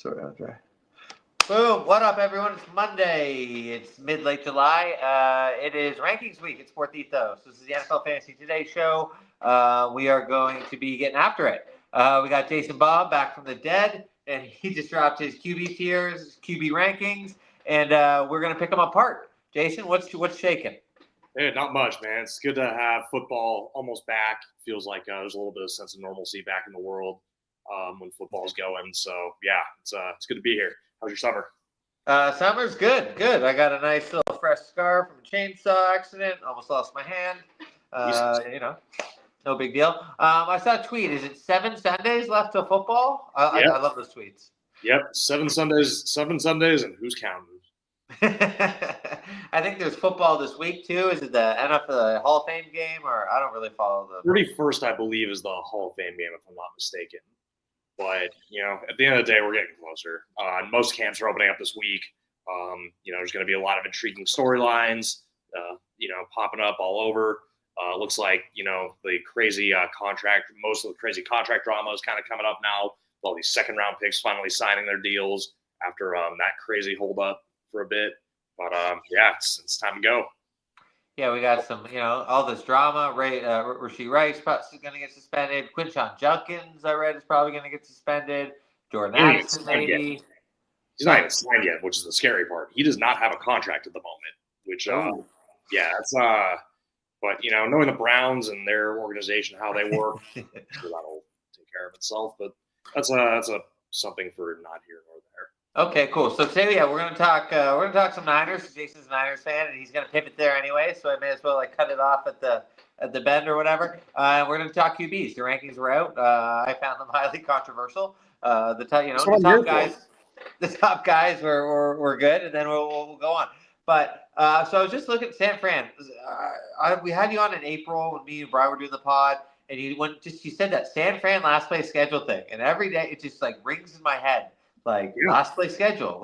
Sorry, I'll try. Boom! What up, everyone? It's Monday. It's mid-late July. It is rankings week. It's Fourth Ethos. This is the NFL Fantasy Today show. We are going to be getting after it. We got Jason Baum back from the dead, and he just dropped his QB tiers, QB rankings, and we're going to pick them apart. Jason, what's shaking? Hey, not much, man. It's good to have football almost back. Feels like there's a little bit of sense of normalcy back in the world when football's going. So, yeah, it's good to be here. How's your summer? Summer's good. I got a nice little fresh scar from a chainsaw accident. Almost lost my hand. No big deal. I saw a tweet. Is it 7 Sundays left till football? I love those tweets. Yep, 7 Sundays, and who's counting? I think there's football this week too. Is it the NFL Hall of Fame game, or I don't really follow the 31st, I believe, is the Hall of Fame game, if I'm not mistaken. But at the end of the day, we're getting closer. Most camps are opening up this week. There's going to be a lot of intriguing storylines, popping up all over. Looks like the crazy most of the crazy contract drama is kind of coming up now. All these second round picks finally signing their deals after that crazy holdup for a bit. But it's time to go. Yeah, we got some, all this drama. Rashee Rice is going to get suspended. Quinshon Judkins, I read, is probably going to get suspended. Jordan Addison, maybe. He's not even signed yet, which is the scary part. He does not have a contract at the moment, which, but, knowing the Browns and their organization, how they work, I'm sure that'll take care of itself. But that's something for not here nor there. Okay, cool. So today, we're gonna talk some Niners. Jason's a Niners fan, and he's gonna pivot there anyway. So I may as well cut it off at the bend or whatever. We're gonna talk QBs. The rankings were out. I found them highly controversial. The top guys were good, and then we'll go on. But so I was just looking at San Fran. We had you on in April when me and Brian were doing the pod, and you said that San Fran last place schedule thing, and every day it just rings in my head. Last place schedule.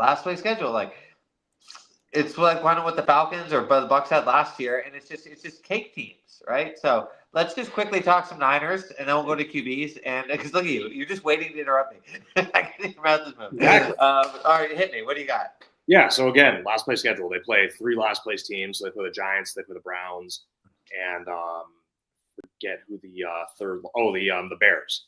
It's like one of what the Falcons or the Bucs had last year, and it's just cake teams, right? So let's just quickly talk some Niners, and then we'll go to QBs. And because look at you're just waiting to interrupt me. I can't even mouth this move. Exactly. All right, hit me. What do you got? Yeah. So again, last place schedule. They play 3 last place teams. So they play the Giants, they play the Browns, and forget who the third. Oh, the Bears.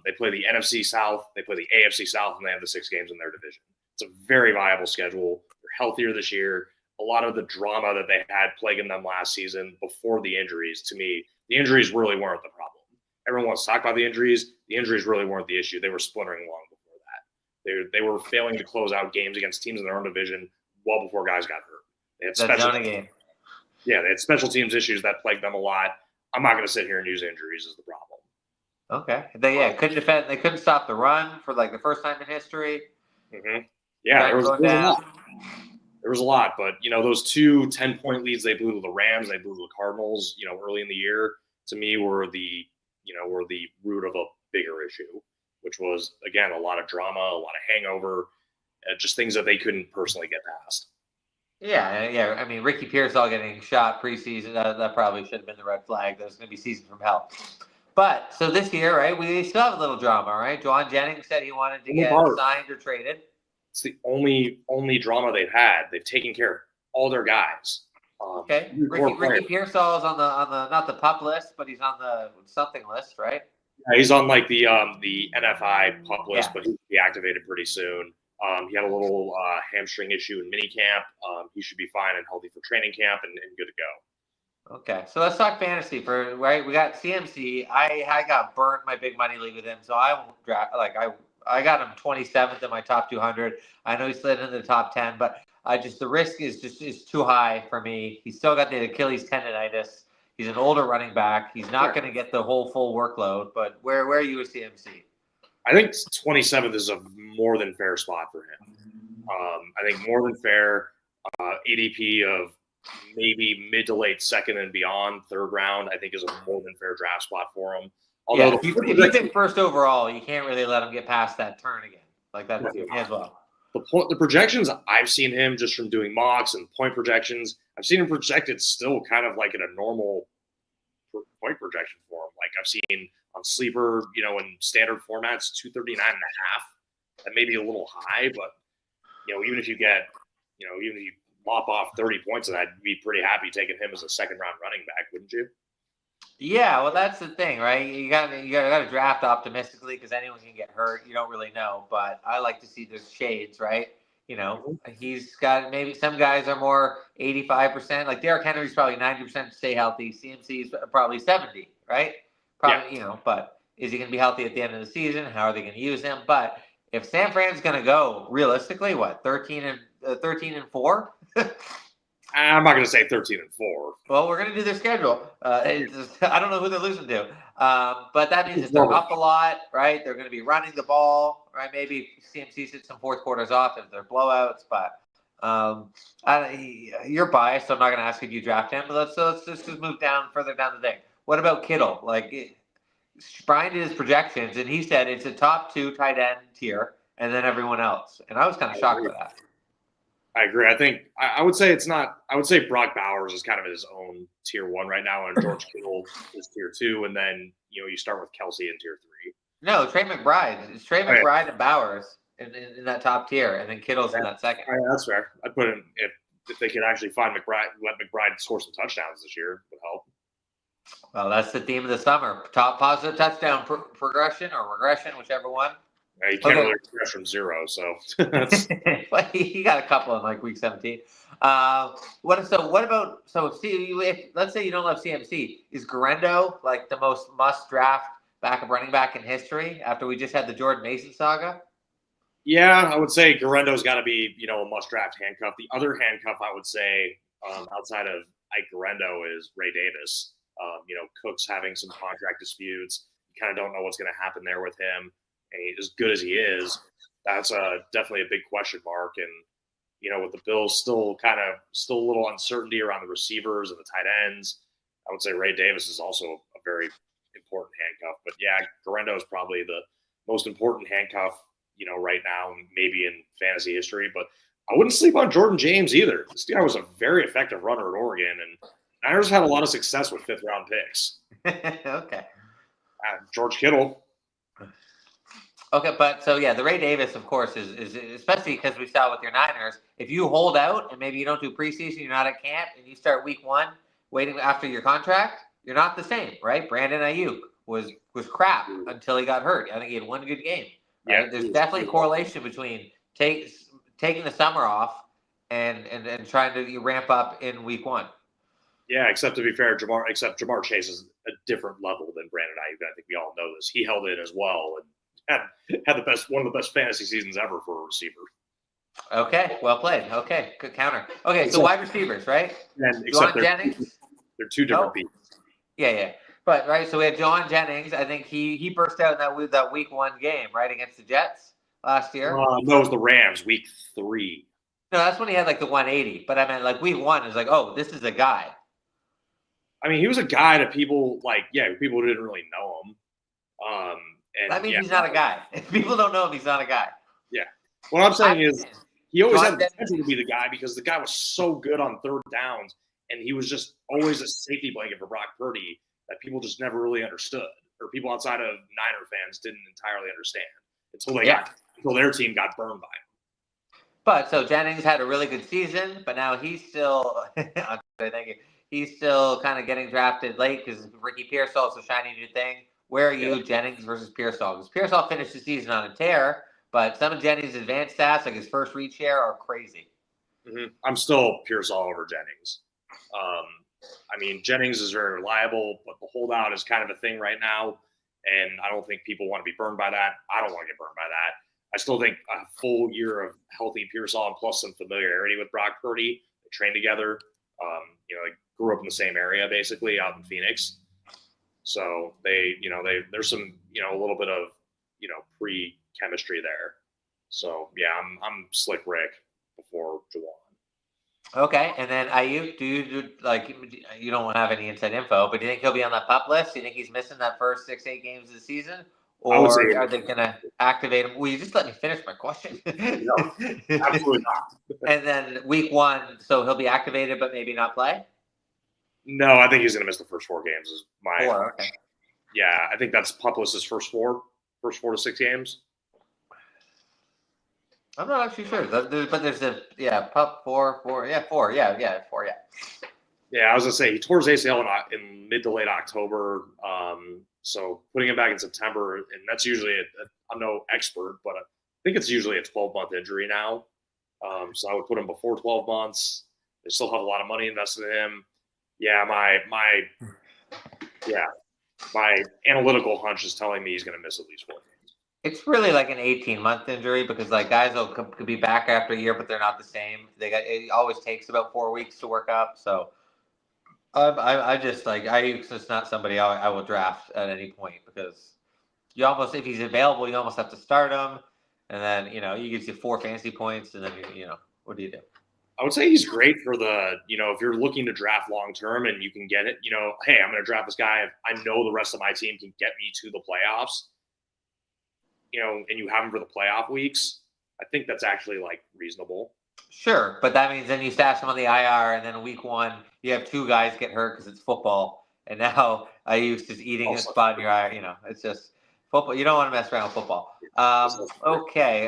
They play the NFC South, they play the AFC South, and they have the 6 games in their division. It's a very viable schedule. They're healthier this year. A lot of the drama that they had plaguing them last season before the injuries, to me, the injuries really weren't the problem. Everyone wants to talk about the injuries. The injuries really weren't the issue. They were splintering long before that. They were failing to close out games against teams in their own division well before guys got hurt. They had special teams issues that plagued them a lot. I'm not going to sit here and use injuries as the problem. Okay. They couldn't defend. They couldn't stop the run for the first time in history. Mm-hmm. Yeah, there was a lot. There was a lot, but those 2 10-point leads they blew to the Rams, they blew to the Cardinals, early in the year, to me were the root of a bigger issue, which was again a lot of drama, a lot of hangover, just things that they couldn't personally get past. Yeah. I mean, Ricky Pearsall getting shot preseason, that probably should have been the red flag. That was going to be season from hell. But so this year, right, we still have a little drama, right? Juwan Jennings said he wanted to get signed or traded. It's the only drama they've had. They've taken care of all their guys. Okay, Ricky Pearsall is on the not the PUP list, but he's on the something list, right? Yeah, he's on the NFI PUP list, but he'll be activated pretty soon. He had a little hamstring issue in minicamp. He should be fine and healthy for training camp and good to go. Okay, so let's talk fantasy right. We got CMC. I got burnt my big money league with him, so I won't draft. I got him 27th in my top 200. I know he slid into the top 10, but the risk is too high for me. He's still got the Achilles tendonitis. He's an older running back. He's not going to get the full workload. But where are you with CMC? I think 27th is a more than fair spot for him. I think more than fair. ADP of maybe mid to late second and beyond, 3rd round, I think is a more than fair draft spot for him. Although if you pick first overall, you can't really let him get past that turn again. That as well. The projections I've seen him just from doing mocks and point projections, I've seen him projected still kind of in a normal point projection for him. I've seen on Sleeper, in standard formats, 239.5 That may be a little high, but even if you get, even if you mop off 30 points of that, you'd be pretty happy taking him as a second round running back, wouldn't you? Yeah, well, that's the thing, right? You got to draft optimistically because anyone can get hurt. You don't really know, but I like to see the shades, right? He's got maybe some guys are more 85%. Like Derrick Henry's probably 90% to stay healthy. CMC's probably 70, right? Probably, but is he going to be healthy at the end of the season? How are they going to use him? But if San Fran's going to go realistically, what 13-4? I'm not going to say 13-4. Well, we're going to do their schedule. I don't know who they're losing to, but that means if they're up a lot, right? They're going to be running the ball, right? Maybe CMC sits some fourth quarters off if they're blowouts, but you're biased, so I'm not going to ask if you draft him. But let's just move further down the thing. What about Kittle? Brian did his projections, and he said it's a top 2 tight end tier, and then everyone else. And I was kind of shocked by that. I agree. I think I would say it's not. I would say Brock Bowers is kind of his own tier 1 right now, and George Kittle is tier 2, and then you start with Kelsey in tier 3. No, Trey McBride. It's Trey McBride and Bowers in that top tier, and then Kittle's in that second. That's fair. I'd put in if they could actually find McBride, let McBride score some touchdowns this year would help. Well, that's the theme of the summer: top positive touchdown progression or regression, whichever one. Yeah, you can't really regress from 0, so that's. But he got a couple in week 17. What about if let's say you don't love CMC, is Garendo the most must draft backup running back in history after we just had the Jordan Mason saga? Yeah, I would say Garendo's got to be a must draft handcuff. The other handcuff I would say outside of Ike Garendo is Ray Davis. Cook's having some contract disputes. You kind of don't know what's going to happen there with him. And as good as he is, that's definitely a big question mark. And with the Bills still a little uncertainty around the receivers and the tight ends, I would say Ray Davis is also a very important handcuff. But yeah, Garendo is probably the most important handcuff, right now, maybe in fantasy history. But I wouldn't sleep on Jordan James either. This guy was a very effective runner at Oregon, and Niners had a lot of success with 5th round picks. Okay. George Kittle. Okay, but the Ray Davis, of course, is especially because we saw with your Niners, if you hold out and maybe you don't do preseason, you're not at camp, and you start week 1 waiting after your contract, you're not the same, right? Brandon Ayuk was crap until he got hurt. I think he had one good game. Right? Yeah, there's definitely a correlation between taking the summer off and trying to ramp up in week 1. Yeah, except to be fair, Jamar Chase is a different level than Brandon Ayuk. I think we all know this. He held in as well and had one of the best fantasy seasons ever for a receiver. Okay, well played. Okay, good counter. Okay, so wide receivers, right? Except they're 2 different people. Yeah. But right, so we had John Jennings. I think he burst out in that week 1 game, right, against the Jets last year. No, it was the Rams, week 3. No, that's when he had the 180. But I meant week 1 is oh, this is a guy. I mean, he was a guy that people people didn't really know him. And that means he's not a guy. If people don't know him, he's not a guy. Yeah. What I'm saying is he always had the potential to be the guy because the guy was so good on 3rd downs, and he was just always a safety blanket for Brock Purdy that people just never really understood, or people outside of Niner fans didn't entirely understand until their team got burned by him. But so Jennings had a really good season, but now he's still he's still kind of getting drafted late because Ricky Pearsall's a shiny new thing. Where are you, Jennings versus Pearsall? Because Pearsall finished the season on a tear, but some of Jennings' advanced stats, like his first read share, are crazy. Mm-hmm. I'm still Pearsall over Jennings. I mean, Jennings is very reliable, but the holdout is kind of a thing right now, and I don't think people want to be burned by that. I don't want to get burned by that. I still think a full year of healthy Pearsall and plus some familiarity with Brock Purdy. They trained together. They grew up in the same area, basically, out in Phoenix. So there's some, a little bit of, pre-chemistry there. So yeah, I'm Slick Rick before Juwan. Okay, and then Ayuk, you don't have any inside info, but do you think he'll be on that PUP list? Do you think he's missing that first 6-8 games of the season? Or are they going to activate him? Will you just let me finish my question? No, absolutely not. And then week 1, so he'll be activated but maybe not play? No, I think he's going to miss the first 4 games. Is my 4, okay. Yeah, I think that's PUP list's first 4 to 6 games. I'm not actually sure. But there's pup 4. Yeah, 4. Yeah, 4. Yeah. Yeah, I was gonna say he tore his ACL in mid to late October. So putting him back in September, and that's usually I'm no expert, but I think it's usually a 12-month injury now. So I would put him before 12 months. They still have a lot of money invested in him. Yeah, my analytical hunch is telling me he's going to miss at least 4 games. It's really like an 18-month injury because like guys could be back after a year, but they're not the same. It always takes about 4 weeks to work up. So I just like it's just not somebody I will draft at any point because you almost if he's available, you almost have to start him, and then he gives you 4 fantasy points, and then what do you do? I would say he's great for if you're looking to draft long term and you can get it, hey, I'm going to draft this guy. I know the rest of my team can get me to the playoffs, and you have him for the playoff weeks. I think that's actually like reasonable. Sure, but that means then you stash him on the IR, and then week 1 you have 2 guys get hurt because it's football, and now Ayuk's just eating a spot in your IR. It's just football. You don't want to mess around with football. Okay,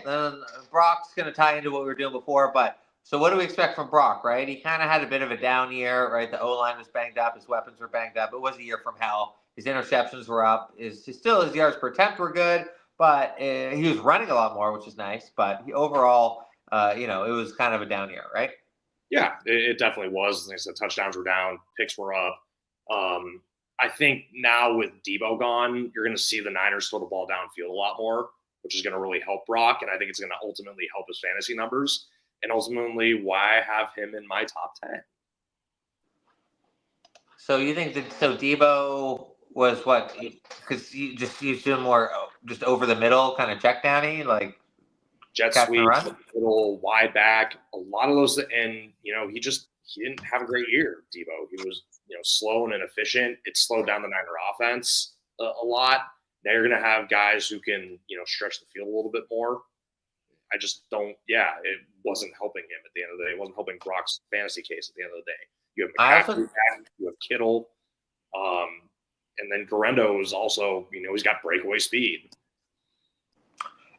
then Brock's going to tie into what we were doing before, but so what do we expect from Brock, right? He kind of had a bit of a down year, right? The O-line was banged up, his weapons were banged up. It was a year from hell. His interceptions were up. His yards per attempt were good, but he was running a lot more, which is nice. But overall, it was kind of a down year, right? Yeah, it definitely was. Like I said, touchdowns were down, picks were up. I think now with Debo gone, you're going to see the Niners throw the ball downfield a lot more, which is going to really help Brock, and I think it's going to ultimately help his fantasy numbers, and ultimately why I have him in my top 10. So you think that Debo was what? Because you just used him more just over the middle, kind of check downy, like jet sweep, little wide back, a lot of those, and he didn't have a great year. Debo, he was slow and inefficient. It slowed down the Niner offense a lot. Now you're going to have guys who can stretch the field a little bit more. I just don't. Yeah, it wasn't helping him at the end of the day. It wasn't helping Brock's fantasy case at the end of the day. You have McCaffrey, you have Kittle, and then Garendo is also he's got breakaway speed.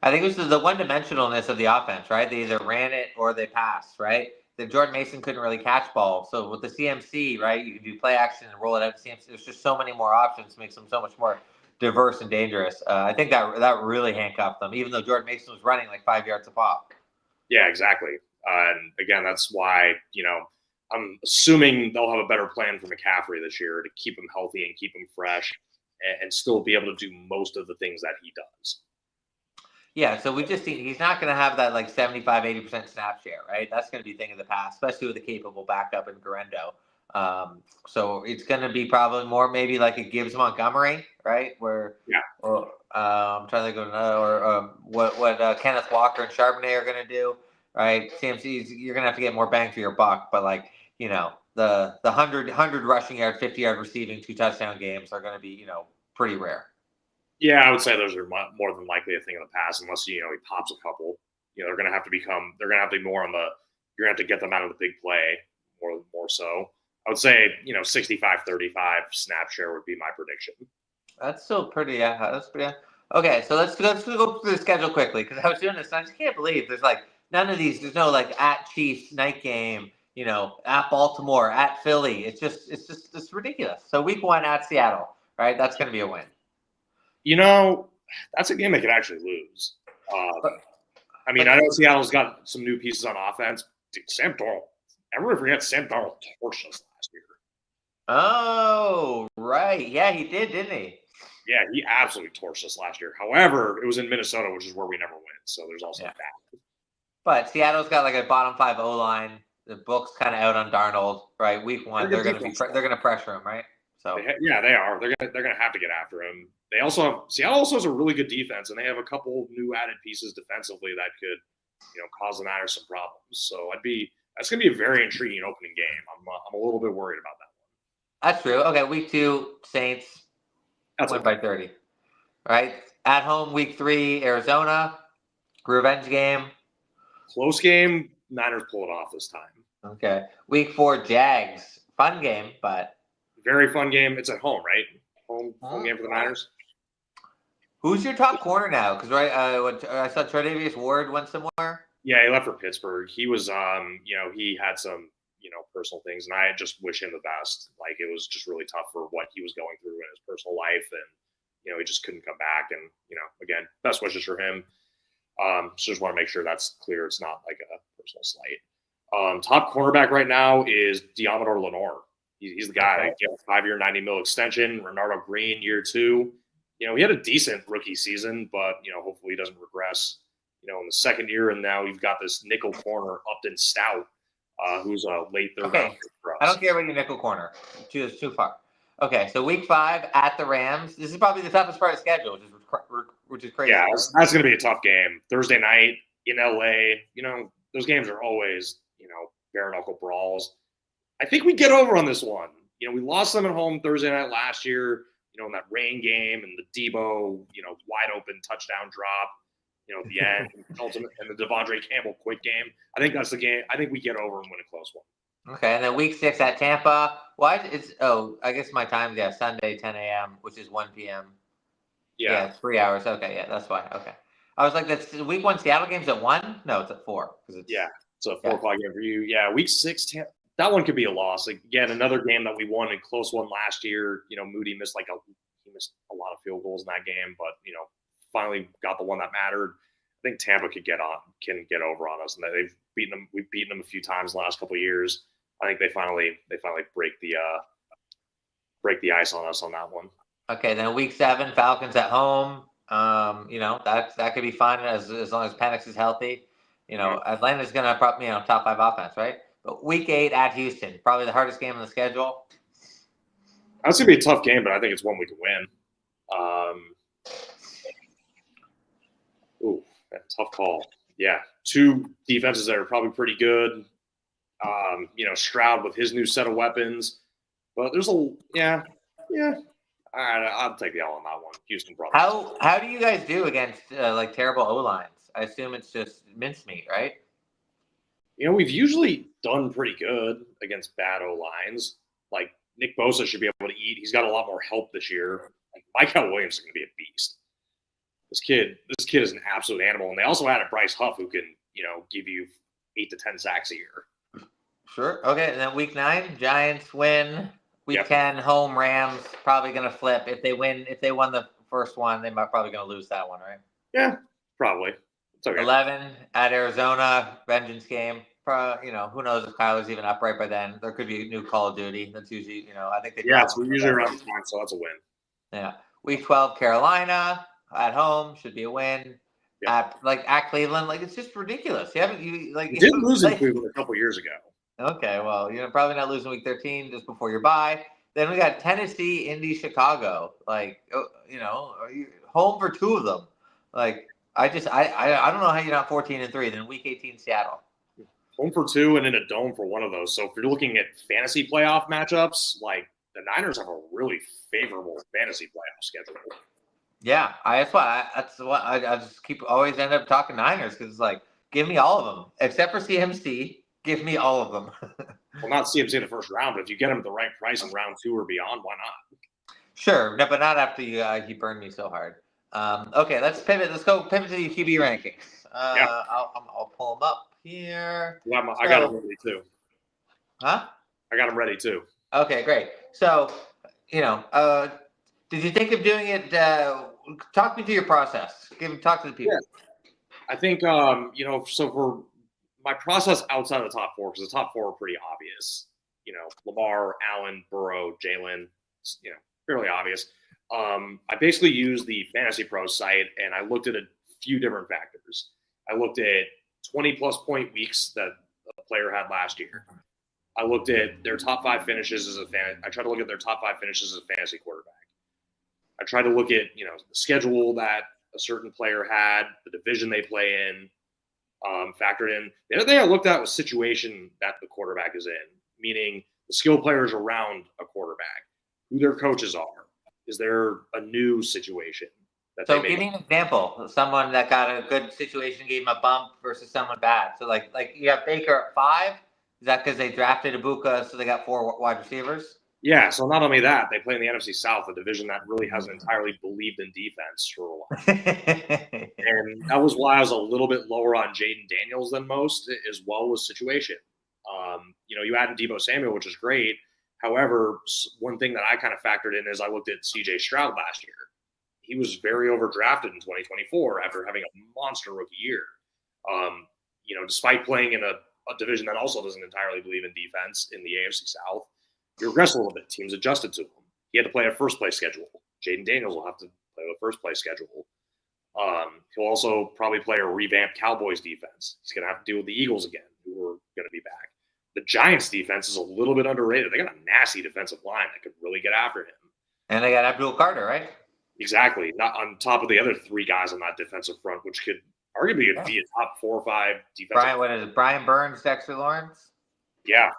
I think this is the one-dimensionalness of the offense, right? They either ran it or they passed, right? The Jordan Mason couldn't really catch ball. So with the CMC, right, you can do play action and roll it out to CMC. There's just so many more options, makes them so much more diverse and dangerous. I think that really handcuffed them, even though Jordan Mason was running like 5 yards a pop. Yeah, exactly. And again, that's why, I'm assuming they'll have a better plan for McCaffrey this year to keep him healthy and keep him fresh and still be able to do most of the things that he does. Yeah, so we just see he's not going to have that like 75, 80% snap share, right? That's going to be a thing of the past, especially with a capable backup in Garendo. So it's going to be probably more maybe like a Gibbs Montgomery, right? Where I'm trying to think of another, what Kenneth Walker and Charbonnet are going to do, right? CMC's you're going to have to get more bang for your buck, but like the 100 rushing yard, 50-yard receiving, 2 touchdown games are going to be pretty rare. Yeah, I would say those are more than likely a thing of the past, unless he pops a couple. They're going to have to be more on the. You're going to have to get them out of the big play more so. I would say 65-35 snap share would be my prediction. That's still pretty. That's pretty. Okay, so let's go through the schedule quickly because I was doing this and I just can't believe there's like none of these. There's no like at Chiefs night game. At Baltimore, at Philly. It's ridiculous. So week 1 at Seattle, right? That's going to be a win. That's a game they could actually lose. I know Seattle's got some new pieces on offense. Dude, Sam Darnold. Everyone forgets Sam Darnold torched us last year. Oh, right. Yeah, he did, didn't he? Yeah, he absolutely torched us last year. However, it was in Minnesota, which is where we never win. So there's also that. But Seattle's got like a bottom 5 O-line. The book's kind of out on Darnold, right? Week 1, they're going to pressure him, right? So they are. They're going to have to get after him. Seattle also has a really good defense, and they have a couple new added pieces defensively that could, cause the Niners some problems. So that's going to be a very intriguing opening game. I'm a little bit worried about that one. That's true. Okay, week 2, Saints win by 30. Right at home, week 3, Arizona, revenge game. Close game. Niners pull it off this time. Okay, week 4, Jags, fun game, but very fun game. It's at home, right? Home game for the Niners. Who's your top corner now? Because I saw Tre'Davious Ward went somewhere. Yeah, he left for Pittsburgh. He was, he had some, personal things, and I just wish him the best. Like, it was just really tough for what he was going through in his personal life, and he just couldn't come back. And again, best wishes for him. So just want to make sure that's clear. It's not like a personal slight. Top cornerback right now is Diamador Lenore. He's the guy. Okay. Get a 5-year, $90 million extension. Renardo Green, year 2. He had a decent rookie season, but hopefully he doesn't regress. In the second year, and now you've got this nickel corner, Upton Stout, who's a late third round for us. I don't care about your nickel corner. It's too far. Okay, so week 5 at the Rams. This is probably the toughest part of the schedule, which is crazy. Yeah, that's going to be a tough game. Thursday night in LA. Those games are always, bare knuckle brawls. I think we get over on this one. We lost them at home Thursday night last year, in that rain game and the Debo, wide open touchdown drop. At the end, and the Devondre Campbell quick game. I think that's the game. I think we get over and win a close one. Okay, and then week 6 at Tampa. I guess my time, Sunday, 10 a.m., which is 1 p.m. Yeah, 3 hours. Okay, yeah, that's why. Okay. I was like, that's week 1 Seattle game's at 1? No, it's at 4. It's a 4 o'clock game for you. Yeah, week 6, that one could be a loss. Again, another game that we won, a close one last year. Moody missed a lot of field goals in that game, but finally got the one that mattered. I think Tampa can get over on us, and we've beaten them a few times in the last couple of years. I think they finally break the ice on us on that one. Okay, then week 7, Falcons at home. That could be fun as long as Penix is healthy. Atlanta's gonna probably top 5 offense, right? But week 8 at Houston, probably the hardest game on the schedule. That's gonna be a tough game, but I think it's one we can win. Tough call. Yeah, 2 defenses that are probably pretty good. Stroud with his new set of weapons, but there's All right, I'll take the L on that one. Houston probably. How do you guys do against terrible O lines? I assume it's just mincemeat, right? We've usually done pretty good against bad O lines. Like Nick Bosa should be able to eat. He's got a lot more help this year. Michael Williams is going to be a beast. This kid is an absolute animal, and they also added Bryce Huff, who can give you 8 to 10 sacks a year. Sure. Okay, and then week 9, Giants win. Week 10, home Rams, probably going to flip. If they won the first one, they're probably going to lose that one, right? Yeah, probably. It's okay. 11 at Arizona, vengeance game. Who knows if Kyler's even upright by then. There could be a new Call of Duty. That's usually, I think they. Yeah, it's usually around the time, so that's a win. Yeah. Week 12, Carolina at home should be a win. Yeah. At Cleveland, it's just ridiculous. You did lose in Cleveland a couple years ago. Okay, well, probably not losing week 13 just before your bye. Then we got Tennessee, Indy, Chicago. Home for 2 of them. I don't know how you're not 14-3. Then week 18, Seattle. Home for 2 and in a dome for one of those. So if you're looking at fantasy playoff matchups, the Niners have a really favorable fantasy playoff schedule. Yeah, that's why I just always end up talking Niners because give me all of them except for CMC. Give me all of them. Well, not CMC in the first round, but if you get him at the right price in round 2 or beyond, why not? Sure, no, but not after he burned me so hard. Okay, let's pivot. Let's go pivot to the QB rankings. I'll pull them up here. Yeah, I got them ready too. Huh? I got them ready too. Okay, great. So, did you think of doing it? Talk me through your process. Talk to the people. Yeah. I think, so for my process outside of the top 4, because the top 4 are pretty obvious. Lamar, Allen, Burrow, Jalen, fairly obvious. I basically used the Fantasy Pro site, and I looked at a few different factors. I looked at 20-plus point weeks that a player had last year. I looked at their top 5 finishes I tried to look at their top 5 finishes as a fantasy quarterback. I tried to look at, the schedule that a certain player had, the division they play in, factored in. The other thing I looked at was situation that the quarterback is in, meaning the skill players around a quarterback, who their coaches are. Is there a new situation? So give me an example. Someone that got a good situation, gave him a bump versus someone bad. So you have Baker at 5. Is that because they drafted Ibuka, so they got 4 wide receivers? Yeah, so not only that, they play in the NFC South, a division that really hasn't entirely believed in defense for a while. And that was why I was a little bit lower on Jaden Daniels than most, as well was situation. You added Debo Samuel, which is great. However, one thing that I kind of factored in is I looked at CJ Stroud last year. He was very overdrafted in 2024 after having a monster rookie year. Despite playing in a division that also doesn't entirely believe in defense in the AFC South, he regressed a little bit. Teams adjusted to him. He had to play a first place schedule. Jaden Daniels will have to play with a first place schedule. He'll also probably play a revamped Cowboys defense. He's going to have to deal with the Eagles again, who are going to be back. The Giants defense is a little bit underrated. They got a nasty defensive line that could really get after him. And they got Abdul Carter, right? Exactly. Not on top of the other three guys on that defensive front, which could arguably be a top 4 or 5 defensive. Brian Burns, Dexter Lawrence? Yeah.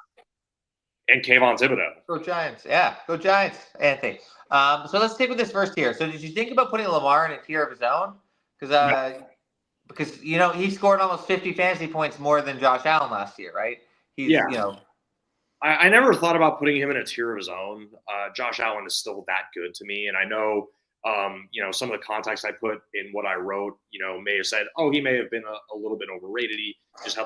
And Kayvon Thibodeau. Go Giants. Yeah, go Giants, Anthony. So let's stick with this first tier. So did you think about putting Lamar in a tier of his own? Because he scored almost 50 fantasy points more than Josh Allen last year, right? I never thought about putting him in a tier of his own. Josh Allen is still that good to me, and I know some of the context I put in what I wrote, may have said, oh, he may have been a little bit overrated. He just had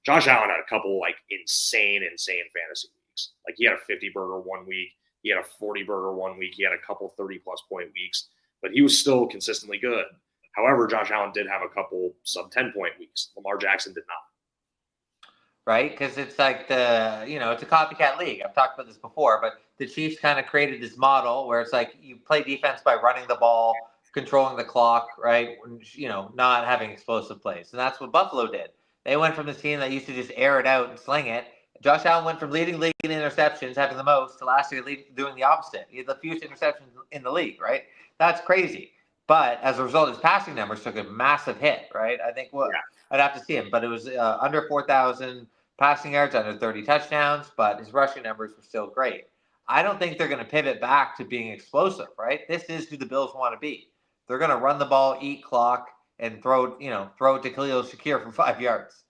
Josh Allen had a couple insane fantasy weeks. Like he had a 50 burger one week, he had a 40 burger one week, he had a couple 30+ point weeks, but he was still consistently good. However, Josh Allen did have a couple sub 10 point weeks. Lamar Jackson did not. Right? Because it's like it's a copycat league. I've talked about this before, but the Chiefs kind of created this model where it's like you play defense by running the ball, controlling the clock, right? Not having explosive plays. And that's what Buffalo did. They went from this team that used to just air it out and sling it. Josh Allen went from leading league in interceptions, having the most, to last year doing the opposite. He had the fewest interceptions in the league, right? That's crazy. But as a result, his passing numbers took a massive hit, right? I think I'd have to see him, but it was under 4,000 passing yards, under 30 touchdowns, but his rushing numbers were still great. I don't think they're going to pivot back to being explosive, right? This is who the Bills want to be. They're going to run the ball, eat clock, and throw it to Khalil Shakir for 5 yards.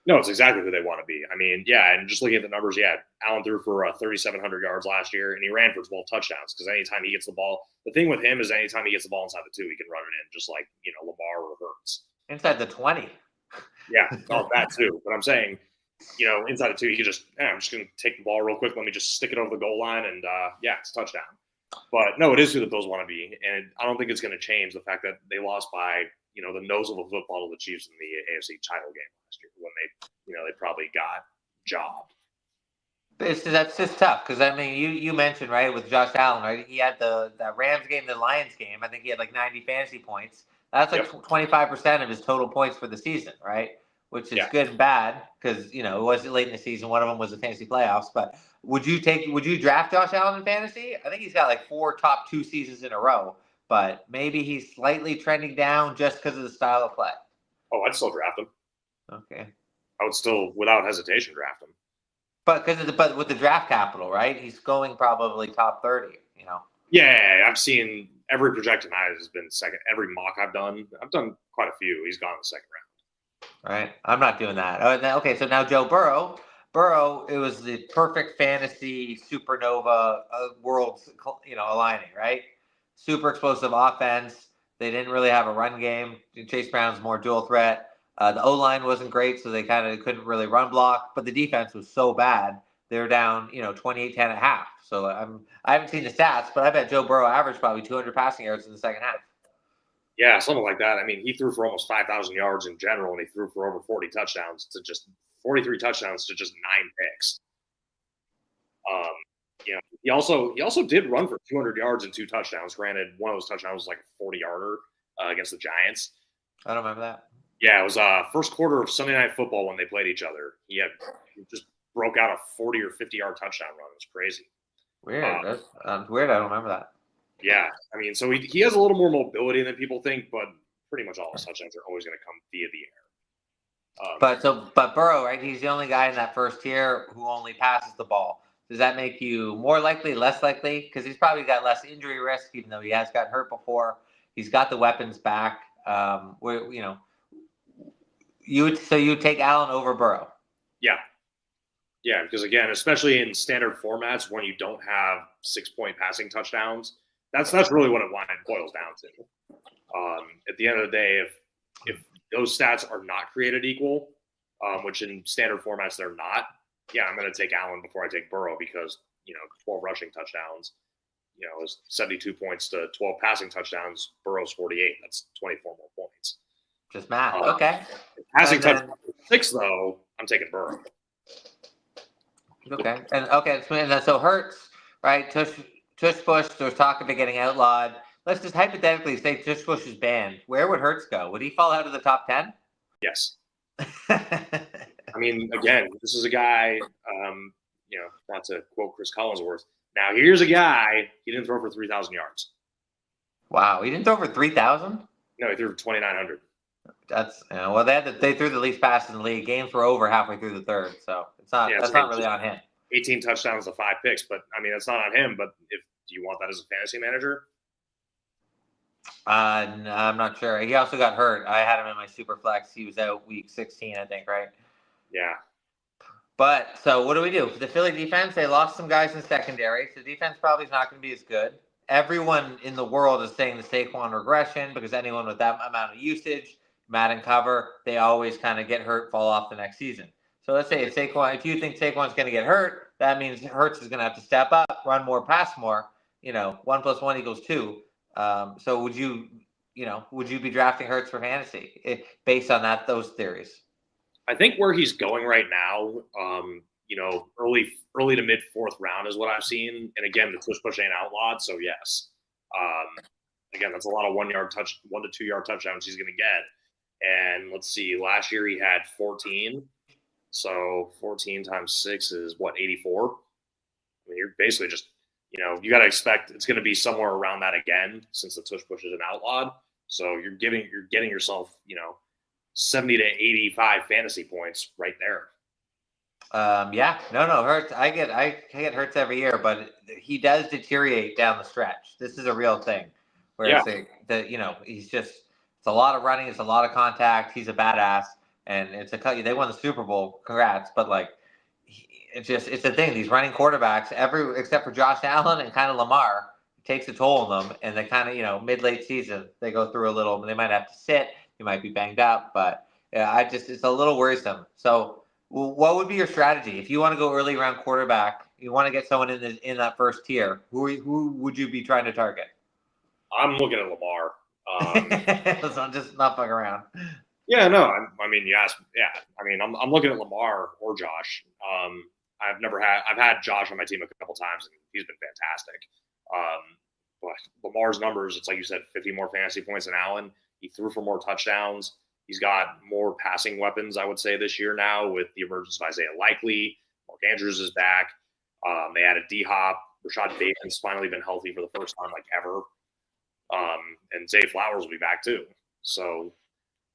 No, it's exactly who they want to be. I mean, yeah, and just looking at the numbers, Allen threw for 3,700 yards last year, and he ran for 12 touchdowns because anytime he gets the ball, the thing with him is anytime he gets the ball inside the 2, he can run it in, just like, Lamar or Hurts. Inside the 20. Yeah, that too. But I'm saying, inside the 2, he could just, I'm just going to take the ball real quick. Let me just stick it over the goal line, and it's a touchdown. But no, it is who the Bills want to be, and I don't think it's going to change the fact that they lost by the nose of the football to the Chiefs in the AFC title game last year when they probably got jobbed. That's just tough because I mean you mentioned, right, with Josh Allen, right? He had that Rams game, the Lions game. I think he had 90 fantasy points. That's 25% of his total points for the season, right? Which is good and bad because it was late in the season. One of them was the fantasy playoffs. But would you draft Josh Allen in fantasy? I think he's got 4 top 2 seasons in a row. But maybe he's slightly trending down just because of the style of play. Oh, I'd still draft him. Okay. I would still, without hesitation, draft him. But with the draft capital, right? He's going probably top 30. Yeah, I've seen every projection has been second. Every mock I've done quite a few. He's gone in the second round. All right, I'm not doing that. Okay, so now Joe Burrow. It was the perfect fantasy supernova worlds, aligning, right? Super explosive offense. They didn't really have a run game. Chase Brown's more dual threat. The O-line wasn't great, so they kind of couldn't really run block. But the defense was so bad, they were down, 28-10 at half. So I haven't seen the stats, but I bet Joe Burrow averaged probably 200 passing yards in the second half. Yeah, something like that. I mean, he threw for almost 5,000 yards in general, and he threw for over 43 touchdowns to just 9 picks. He also did run for 200 yards and 2 touchdowns. Granted, one of those touchdowns was a 40-yarder against the Giants. I don't remember that. Yeah, it was first quarter of Sunday Night Football when they played each other. He just broke out a 40 or 50-yard touchdown run. It was crazy. Weird. That's weird. I don't remember that. Yeah, I mean, so he has a little more mobility than people think, but pretty much all his touchdowns are always going to come via the air. But Burrow, right? He's the only guy in that first tier who only passes the ball. Does that make you more likely, less likely? Because he's probably got less injury risk, even though he has gotten hurt before. He's got the weapons back. You would take Allen over Burrow. Yeah. Yeah, because again, especially in standard formats when you don't have 6-point passing touchdowns, that's really what it boils down to. At the end of the day, if those stats are not created equal, which in standard formats they're not, yeah, I'm going to take Allen before I take Burrow because 12 rushing touchdowns, is 72 points to 12 passing touchdowns. Burrow's 48. That's 24 more points. Just math. Okay. Passing touchdown 6 though, I'm taking Burrow. Okay. And so Hurts, right? Tush Push. There's talk of it getting outlawed. Let's just hypothetically say Tush Push is banned. Where would Hurts go? Would he fall out of the top 10? Yes. I mean, again, this is a guy. Not to quote Chris Collinsworth. Now here's a guy. He didn't throw for 3,000 yards. Wow, he didn't throw for 3,000? No, he threw for 2,900. That's well, they threw the least passes in the league. Games were over halfway through the third, so that's not really on him. 18 touchdowns to 5 picks, but I mean, it's not on him. But do you want that as a fantasy manager? No, I'm not sure. He also got hurt. I had him in my super flex. He was out week 16, I think, right? Yeah. But so what do we do? For the Philly defense, they lost some guys in secondary. So defense probably is not going to be as good. Everyone in the world is saying the Saquon regression because anyone with that amount of usage, Madden cover, they always kind of get hurt, fall off the next season. So let's say if you think Saquon's going to get hurt, that means Hurts is going to have to step up, run more, pass more. 1 + 1 = 2. So would you be drafting Hurts for fantasy based on those theories? I think where he's going right now, early to mid 4th round is what I've seen. And again, the tush push ain't outlawed, so yes. Again, that's a lot of 1 to 2 yard touchdowns he's going to get. And let's see, last year he had 14. So 14 times 6 is what, 84? I mean, you're basically just, you got to expect it's going to be somewhere around that again since the tush push is an outlawed. So you're getting yourself, 70 to 85 fantasy points right there. Hurts. I get Hurts every year, but he does deteriorate down the stretch. This is a real thing. Whereas it's a lot of running, it's a lot of contact. He's a badass, and they won the Super Bowl. Congrats, but it's a thing. These running quarterbacks, except for Josh Allen and kind of Lamar, takes a toll on them, and they kind of mid-late season they go through a little. They might have to sit. He might be banged up, but it's a little worrisome. So, what would be your strategy if you want to go early round quarterback? You want to get someone in that first tier. Who would you be trying to target? I'm looking at Lamar. So just not fuck around. Yeah, no. I mean, you asked. Yeah, I mean, I'm looking at Lamar or Josh. I've had Josh on my team a couple times, and he's been fantastic. But Lamar's numbers, it's like you said, 50 more fantasy points than Allen. He threw for more touchdowns. He's got more passing weapons, I would say, this year now with the emergence of Isaiah Likely. Mark Andrews is back. They added D-Hop. Rashad Bateman's finally been healthy for the first time ever. And Zay Flowers will be back too. So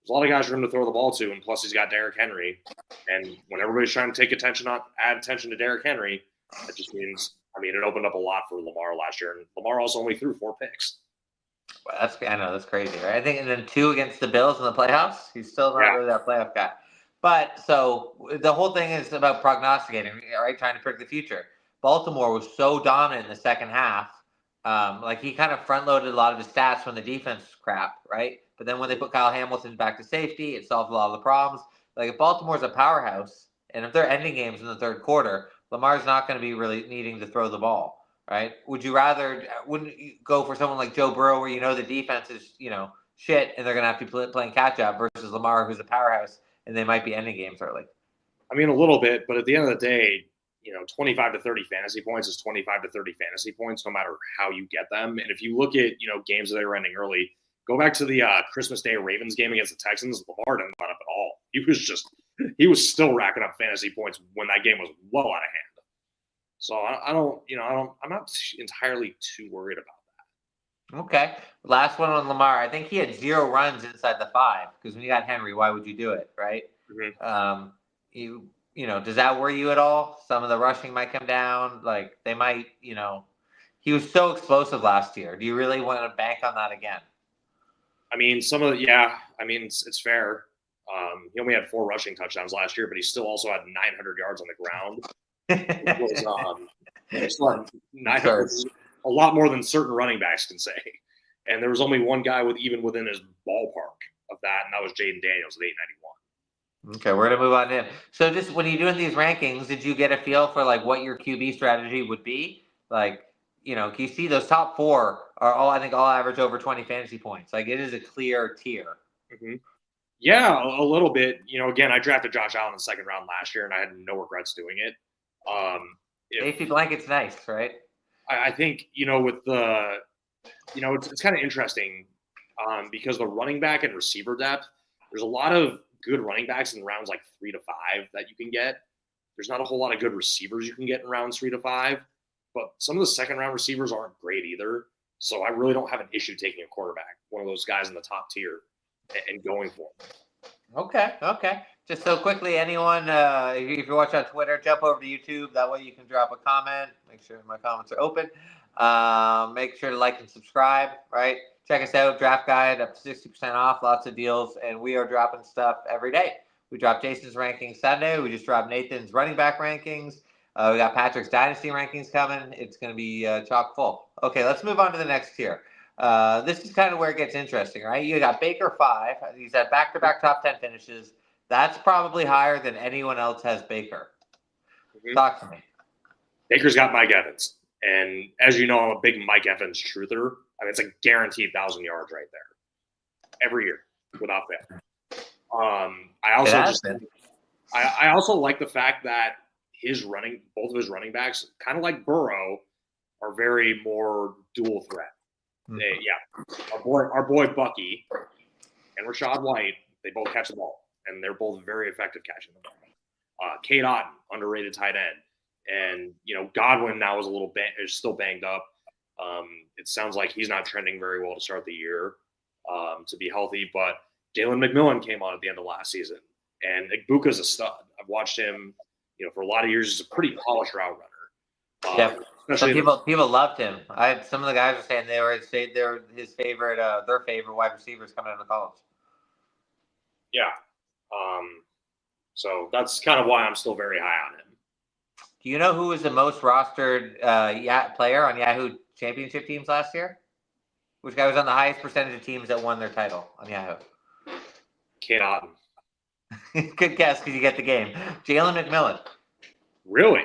there's a lot of guys for him to throw the ball to, and plus he's got Derrick Henry. And when everybody's trying to add attention to Derrick Henry, that just means, it opened up a lot for Lamar last year. And Lamar also only threw 4 picks. Well, I know that's crazy, right? I think, and then 2 against the Bills in the playoffs. He's still not really that playoff guy. But so the whole thing is about prognosticating, right? Trying to predict the future. Baltimore was so dominant in the second half. He kind of front loaded a lot of his stats when the defense was crap, right? But then when they put Kyle Hamilton back to safety, it solved a lot of the problems. If Baltimore's a powerhouse, and if they're ending games in the third quarter, Lamar's not going to be really needing to throw the ball. Right? Wouldn't you go for someone like Joe Burrow where the defense is, shit and they're going to have to be playing catch up versus Lamar who's a powerhouse and they might be ending games early? A little bit, but at the end of the day, 25 to 30 fantasy points is 25 to 30 fantasy points no matter how you get them. And if you look at, games that they were ending early, go back to the Christmas Day Ravens game against the Texans, Lamar didn't let up at all. He was still racking up fantasy points when that game was well out of hand. So I'm not entirely too worried about that. Okay. Last one on Lamar. I think he had 0 runs inside the 5 because when you got Henry, why would you do it, right? Mm-hmm. Does that worry you at all? Some of the rushing might come down. They might, he was so explosive last year. Do you really want to bank on that again? It's fair. He only had 4 rushing touchdowns last year, but he still also had 900 yards on the ground. It was, he still had 900, a lot more than certain running backs can say. And there was only one guy even within his ballpark of that, and that was Jaden Daniels at 891. Okay, we're gonna move on in. So, just when you're doing these rankings, did you get a feel for like what your QB strategy would be? Like, can you see those top 4 are all, I think, all average over 20 fantasy points. Like, it is a clear tier. Mm-hmm. Yeah, a little bit. Again, I drafted Josh Allen in the 2nd round last year, and I had no regrets doing it. Safety blanket's nice, right? I think with the, it's kind of interesting because the running back and receiver depth. There's a lot of good running backs in rounds like 3 to 5 that you can get. There's not a whole lot of good receivers you can get in rounds 3 to 5, but some of the 2nd round receivers aren't great either. So I really don't have an issue taking a quarterback, one of those guys in the top tier, and going for them. Okay. Just so quickly, anyone, if you're watching on Twitter, jump over to YouTube. That way you can drop a comment. Make sure my comments are open. Make sure to like and subscribe, right? Check us out, Draft Guide, up to 60% off, lots of deals, and we are dropping stuff every day. We dropped Jason's rankings Sunday. We just dropped Nathan's running back rankings. We got Patrick's dynasty rankings coming. It's going to be chock full. Okay, let's move on to the next tier. This is kind of where it gets interesting, right? You got Baker 5. He's had back-to-back top 10 finishes. That's probably higher than anyone else has Baker. Mm-hmm. Talk to me. Baker's got Mike Evans. And as you know, I'm a big Mike Evans truther. I mean, it's a guaranteed 1,000 yards right there. Every year, without fail. I also like the fact that both of his running backs, kind of like Burrow, are very more dual threat. Our boy Bucky and Rachaad White, they both catch the ball, and they're both very effective catching the ball. Cade Otton, underrated tight end, and Godwin now is still banged up. It sounds like he's not trending very well to start the year to be healthy, but Jalen McMillan came on at the end of last season, and Igbuka's a stud. I've watched him, for a lot of years. He's a pretty polished route runner. Some people loved him. Some of the guys were saying they were his favorite, their favorite wide receivers coming out of college. Yeah. So that's kind of why I'm still very high on him. Do you know who was the most rostered player on Yahoo championship teams last year? Which guy was on the highest percentage of teams that won their title on Yahoo? Cade Otton. Good guess because you get the game. Jalen McMillan. Really?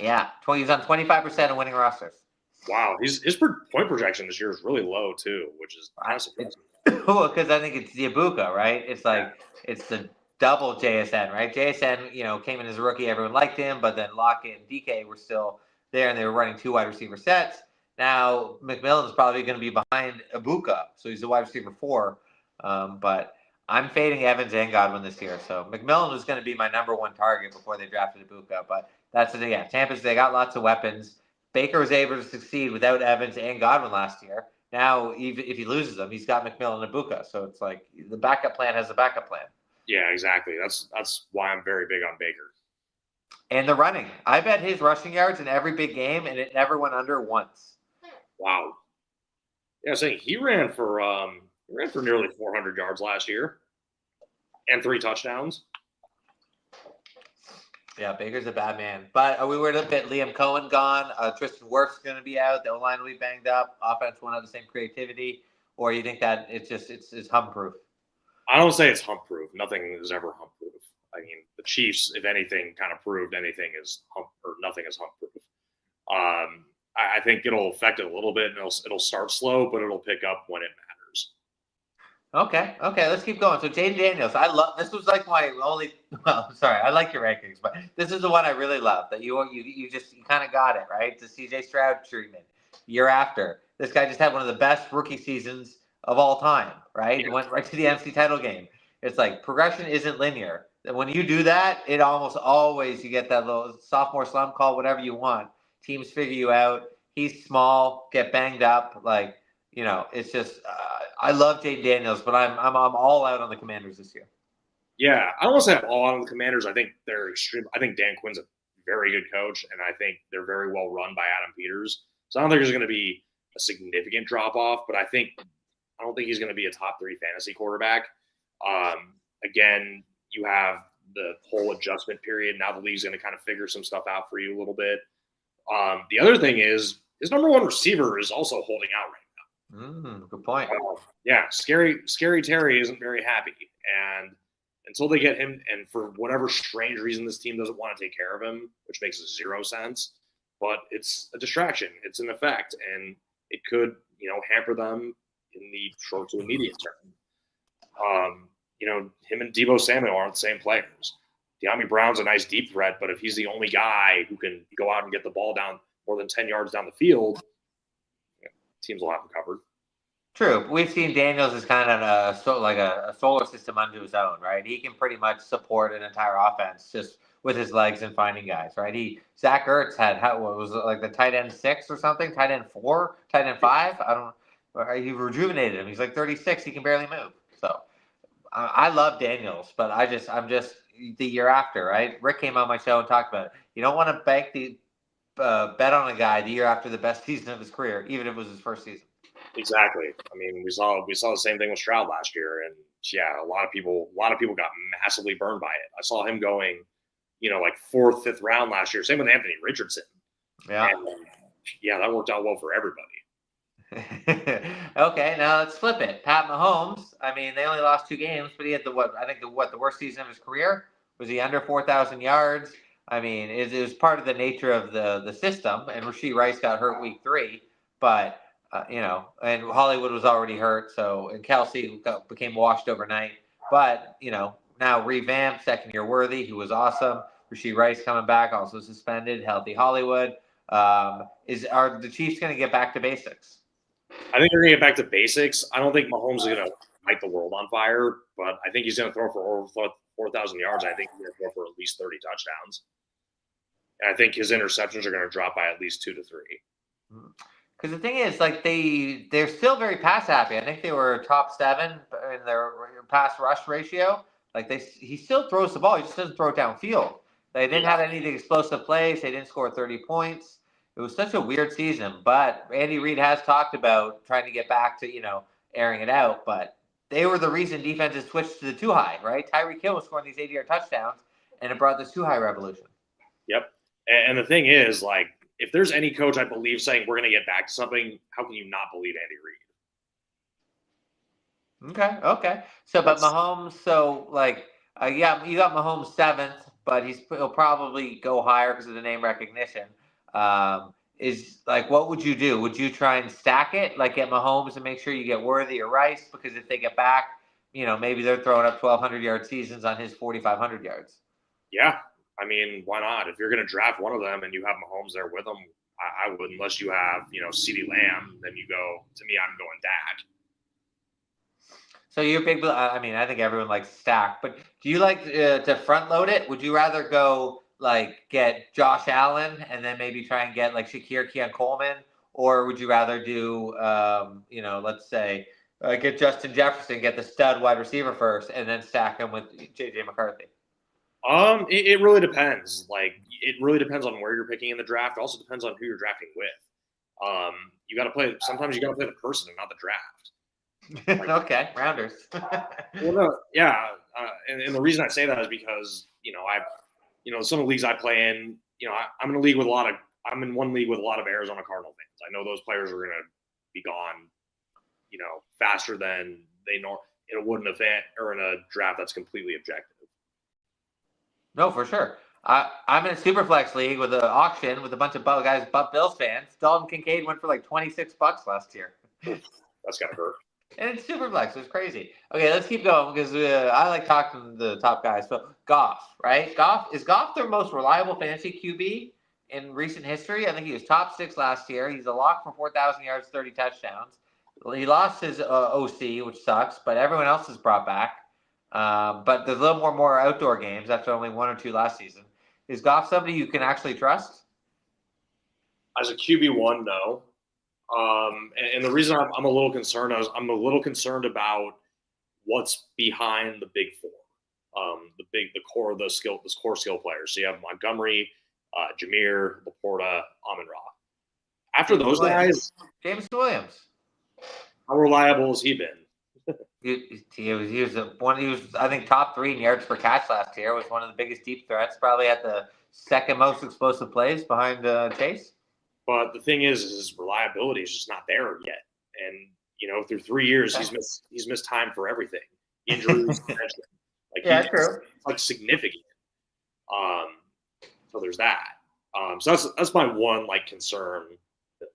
Yeah. He's on 25% of winning rosters. Wow. His point projection this year is really low too, which is kind of surprising. Well, because I think it's the Ibuka, right? It's like it's the double JSN, right? JSN, came in as a rookie. Everyone liked him, but then Lockett and DK were still there, and they were running 2 wide receiver sets. Now McMillan's probably going to be behind Ibuka, so he's a wide receiver 4. But I'm fading Evans and Godwin this year, so McMillan was going to be my number 1 target before they drafted Ibuka. But that's the thing. Yeah, they got lots of weapons. Baker was able to succeed without Evans and Godwin last year. Now, even if he loses them, he's got McMillan and Ibuka. So it's like the backup plan has a backup plan. Yeah, exactly. That's why I'm very big on Baker. And the running. I bet his rushing yards in every big game, and it never went under once. Wow. Yeah, saying he ran for nearly 400 yards last year and 3 touchdowns. Yeah, Baker's a bad man. But we were to get Liam Cohen gone. Tristan Wirf's going to be out. The O-line will be banged up. Offense won't have the same creativity. Or you think that it's hum-proof? I don't say it's hum-proof. Nothing is ever hum-proof. I mean, the Chiefs, if anything, kind of proved nothing is hum-proof. I think it'll affect it a little bit, and it'll start slow, but it'll pick up when it matters. Okay, let's keep going. So Jaden Daniels, this was like my only. Well, sorry, I like your rankings, but this is the one I really love. That you kind of got it right. The CJ Stroud treatment year after. This guy just had one of the best rookie seasons of all time. Right, yeah. Went right to the NFC title game. It's like progression isn't linear. When you do that, it almost always you get that little sophomore slump, call whatever you want. Teams figure you out. He's small, get banged up. Like it's just. I love Jaden Daniels, but I'm all out on the Commanders this year. Yeah, I don't want to say I'm all out on the Commanders. I think they're extreme. I think Dan Quinn's a very good coach, and I think they're very well run by Adam Peters. So I don't think there's going to be a significant drop off, but I don't think he's going to be a top 3 fantasy quarterback. again, you have the whole adjustment period. Now the league's going to kind of figure some stuff out for you a little bit. The other thing is his number one receiver is also holding out right now. Good point. Yeah, Scary Terry isn't very happy. And until they get him, and for whatever strange reason this team doesn't want to take care of him, which makes zero sense, but it's a distraction. It's an effect, and it could, hamper them in the short to immediate term. Him and Deebo Samuel aren't the same players. De'Ami Brown's a nice deep threat, but if he's the only guy who can go out and get the ball down more than 10 yards down the field, teams will have him covered. True. We've seen Daniels is kind of a solar system unto his own, right? He can pretty much support an entire offense just with his legs and finding guys, right? Zach Ertz had what was it, like the tight end 6 or something, tight end 4, tight end 5. I don't know. He rejuvenated him. He's like 36. He can barely move. So I love Daniels, but I'm just the year after, right? Rick came on my show and talked about it. You don't want to bet on a guy the year after the best season of his career, even if it was his first season. Exactly. I mean, we saw the same thing with Stroud last year, and yeah, a lot of people got massively burned by it. I saw him going, like 4th, 5th round last year. Same with Anthony Richardson. Yeah. And, that worked out well for everybody. Okay, now let's flip it. Pat Mahomes. I mean, they only lost 2 games, but he had the worst season of his career. Was he under 4,000 yards? I mean, it was part of the nature of the system. And Rashee Rice got hurt week 3, but. And Hollywood was already hurt, and Kelsey became washed overnight. But, now revamped, second-year Worthy, who was awesome. Rashee Rice coming back, also suspended, healthy Hollywood. Are the Chiefs going to get back to basics? I think they're going to get back to basics. I don't think Mahomes is going to light the world on fire, but I think he's going to throw for over 4,000 yards. I think he's going to throw for at least 30 touchdowns. And I think his interceptions are going to drop by at least 2 to 3. Mm-hmm. Because the thing is, like they're still very pass happy. I think they were top 7 in their pass rush ratio. Like he still throws the ball. He just doesn't throw it downfield. They didn't have any of the explosive plays. They didn't score 30 points. It was such a weird season. But Andy Reid has talked about trying to get back to airing it out. But they were the reason defenses switched to the 2 high, right? Tyreek Hill was scoring these 80-yard touchdowns, and it brought this 2 high revolution. Yep. And the thing is, like, if there's any coach I believe saying we're going to get back to something, how can you not believe Andy Reid? Okay. So, but Mahomes, you got Mahomes 7th, but he'll probably go higher because of the name recognition. What would you do? Would you try and stack it, like get Mahomes and make sure you get Worthy or Rice? Because if they get back, maybe they're throwing up 1,200-yard seasons on his 4,500 yards. Yeah. I mean, why not? If you're going to draft one of them and you have Mahomes there with them, I would, unless you have, CeeDee Lamb, then you go, to me, I'm going Dak. So you're big, I mean, I think everyone likes stack, but do you like to front load it? Would you rather go get Josh Allen and then maybe try and get Shakir Keon Coleman? Or would you rather do, let's say, get Justin Jefferson, get the stud wide receiver first, and then stack him with J.J. McCarthy? It really depends. It really depends on where you're picking in the draft. It also depends on who you're drafting with. You got to play. Sometimes you got to play the person and not the draft. Okay, rounders. Well, no, yeah, and the reason I say that is because some of the leagues I play in, I'm in a league with I'm in one league with a lot of Arizona Cardinal fans. I know those players are going to be gone, faster than they know in a wooden event or in a draft that's completely objective. No, for sure. I'm in a Superflex league with an auction with a bunch of guys, Bills fans. Dalton Kincaid went for $26 last year. That's gotta hurt. And it's Superflex. It was crazy. Okay, let's keep going because I like talking to the top guys. So Goff, right? Is Goff their most reliable fantasy QB in recent history? I think he was top 6 last year. He's a lock for 4,000 yards, 30 touchdowns. He lost his OC, which sucks, but everyone else is brought back. But there's a little more outdoor games after only 1 or 2 last season. Is Goff somebody you can actually trust? As a QB1, no. And the reason I'm a little concerned is I'm a little concerned about what's behind the big 4, the core skill players. So you have Montgomery, Jameer, Laporta, Amon-Ra. After those guys, James Williams. how reliable has he been? He was I think top 3 in yards per catch last year. Was one of the biggest deep threats. Probably had the second most explosive plays behind Chase. But the thing is his reliability is just not there yet. And through 3 years, he's missed time for everything, injuries, like true. Like significant. So there's that. So that's my one concern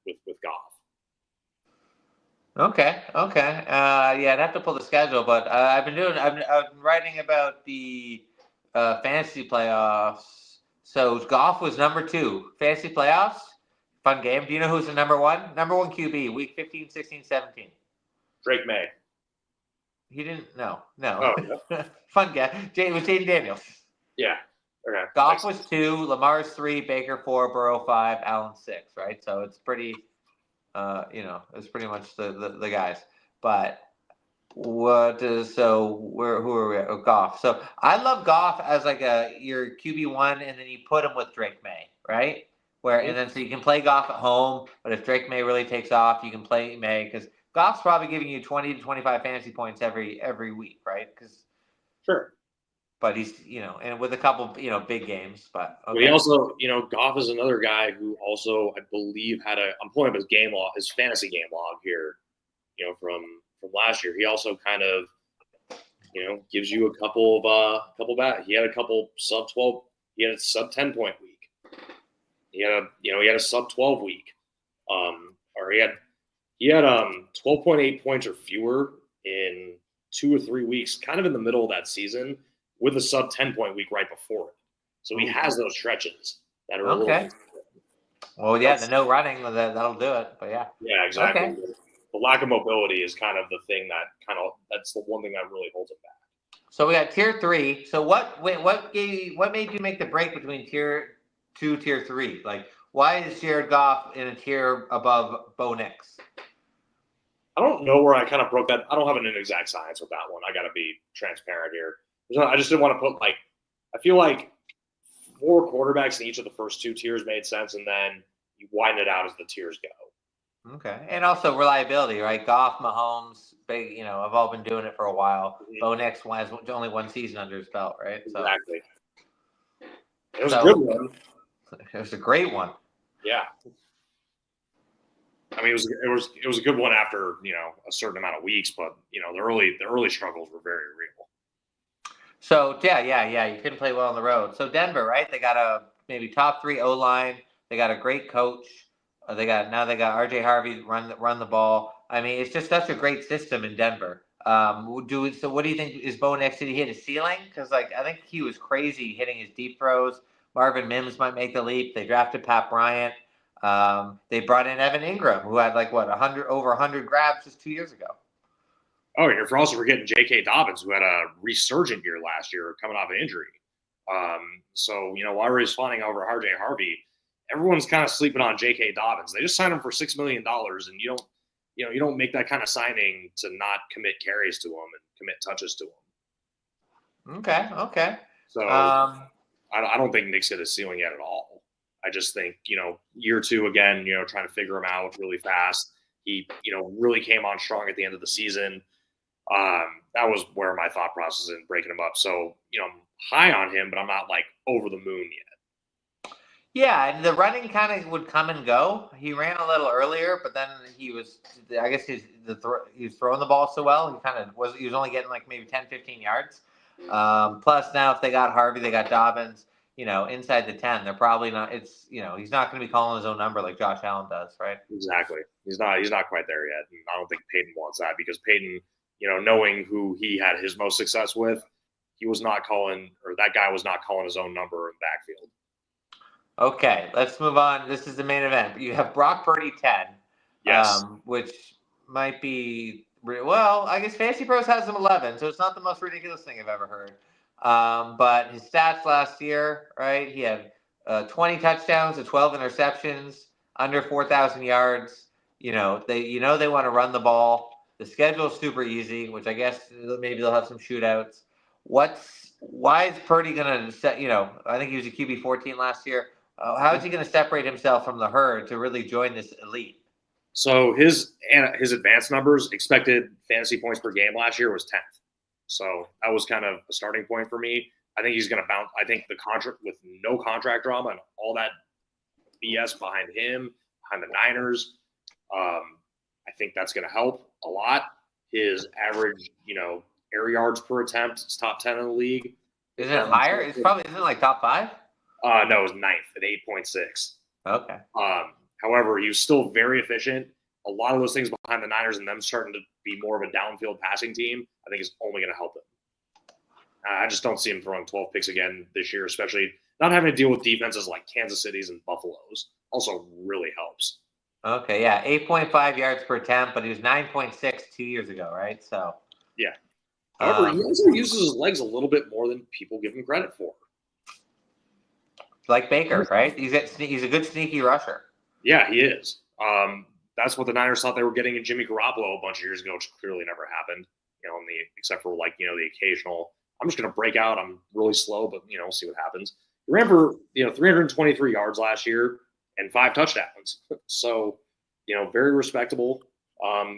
with Goff. Okay. Yeah, I'd have to pull the schedule, but I've been writing about the fantasy playoffs. So Goff was number 2 fantasy playoffs. Fun game. Do you know who's the number 1? Number 1 QB, week 15, 16, 17. Drake May. He didn't. No. Oh, yeah. Fun guy. It was Jaden Daniels. Yeah. Okay. Goff was 2, Lamar's 3, Baker 4, Burrow 5, Allen 6. Right. So it's pretty. It's pretty much the guys. But who are we at? Oh, Goff. So I love Goff as your QB1, and then you put him with Drake May, right? And then so you can play Goff at home, but if Drake May really takes off, you can play May because Goff's probably giving you 20 to 25 fantasy points every week, right? Sure. But he's, and with a couple, big games. But okay. But he also, Goff is another guy who also, I believe, I'm pulling up his game log, his fantasy game log here, from last year. He also kind of, gives you a couple back. He had a couple sub 12. He had a sub 10 point week. He had a sub 12 week. Or he had 12.8 points or fewer in 2 or 3 weeks, kind of in the middle of that season, with a sub 10 point week right before it. So he has those stretches that are okay. Well, yeah, the no running that'll do it. But yeah. Yeah, exactly. Okay. The lack of mobility is kind of the thing that's the one thing that really holds it back. So we got tier 3. So what made you make the break between tier 2, tier 3? Why is Jared Goff in a tier above Bo Nix? I don't know where I kind of broke that. I don't have an exact science with that one. I got to be transparent here. I just didn't want to put I feel like 4 quarterbacks in each of the first 2 tiers made sense, and then you widen it out as the tiers go. Okay, and also reliability, right? Goff, Mahomes, big. Have all been doing it for a while. Mm-hmm. Bo Nix has only 1 season under his belt, right? So, exactly. It was a good one. It was a great one. Yeah. I mean, it was a good one after a certain amount of weeks, but the early struggles were very real. So yeah, you couldn't play well on the road. So Denver, right? They got a maybe top 3 O line. They got a great coach. They got RJ Harvey run the ball. I mean, it's just such a great system in Denver. What do you think? Is Bo Nix, did he hit his ceiling? Because I think he was crazy hitting his deep throws. Marvin Mims might make the leap. They drafted Pat Bryant. They brought in Evan Ingram, who had over 100 grabs just 2 years ago. Oh, and you're also forgetting J.K. Dobbins, who had a resurgent year last year, coming off an injury. So while we're responding over R.J. Harvey, everyone's kind of sleeping on J.K. Dobbins. They just signed him for $6 million, and you don't make that kind of signing to not commit carries to him and commit touches to him. Okay. So I don't think Nick's hit his ceiling yet at all. I just think year 2 again, trying to figure him out really fast. He really came on strong at the end of the season. That was where my thought process in breaking him up. So, I'm high on him, but I'm not over the moon yet. Yeah, and the running kind of would come and go. He ran a little earlier, but then he was throwing the ball so well. He was only getting maybe 10, 15 yards. Plus now if they got Harvey, they got Dobbins, inside the 10, they're probably not, he's not going to be calling his own number like Josh Allen does, right? Exactly. He's not quite there yet. And I don't think Peyton wants that because Peyton, knowing who he had his most success with, that guy was not calling his own number in the backfield. Okay, let's move on. This is the main event. You have Brock Purdy 10. Yes. Which might be, well, I guess Fantasy Pros has him 11, so it's not the most ridiculous thing I've ever heard. But his stats last year, right? He had 20 touchdowns and 12 interceptions, under 4,000 yards. They want to run the ball. The schedule is super easy, which I guess maybe they'll have some shootouts. Why is Purdy going to set? I think he was a QB 14 last year. How is he going to separate himself from the herd to really join this elite? So his advanced numbers, expected fantasy points per game last year was 10th. So that was kind of a starting point for me. I think he's going to bounce. I think the contract with no contract drama and all that BS behind him, behind the Niners, I think that's going to help a lot. His average, air yards per attempt is top 10 in the league. Isn't it higher? Isn't it like top 5? No, it was 9th at 8.6. Okay. However, he was still very efficient. A lot of those things behind the Niners and them starting to be more of a downfield passing team, I think is only going to help him. I just don't see him throwing 12 picks again this year, especially not having to deal with defenses like Kansas City's and Buffalo's. Also really helps. Okay, yeah, 8.5 yards per attempt, but he was 9.6 2 years ago, right? So yeah. However, he also uses his legs a little bit more than people give him credit for. Like Baker, right? He's a good sneaky rusher. Yeah, he is. That's what the Niners thought they were getting in Jimmy Garoppolo a bunch of years ago, which clearly never happened. Except for the occasional. I'm just going to break out. I'm really slow, but we'll see what happens. Remember, 323 yards last year and 5 touchdowns. So, very respectable.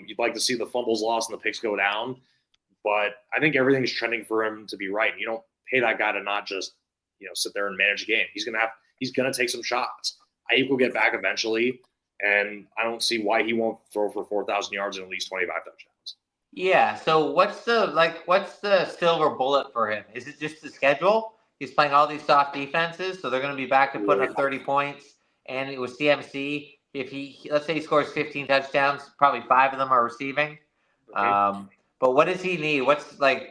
You'd like to see the fumbles lost and the picks go down, but I think everything's trending for him to be right. You don't pay that guy to not just sit there and manage a game. He's gonna take some shots. Ayuk will get back eventually, and I don't see why he won't throw for 4,000 yards and at least 25 touchdowns. Yeah. So what's the silver bullet for him? Is it just the schedule? He's playing all these soft defenses, so they're going to be back to putting up 30 points. And it was CMC. If let's say he scores 15 touchdowns, probably 5 of them are receiving. Okay. But what does he need? What stat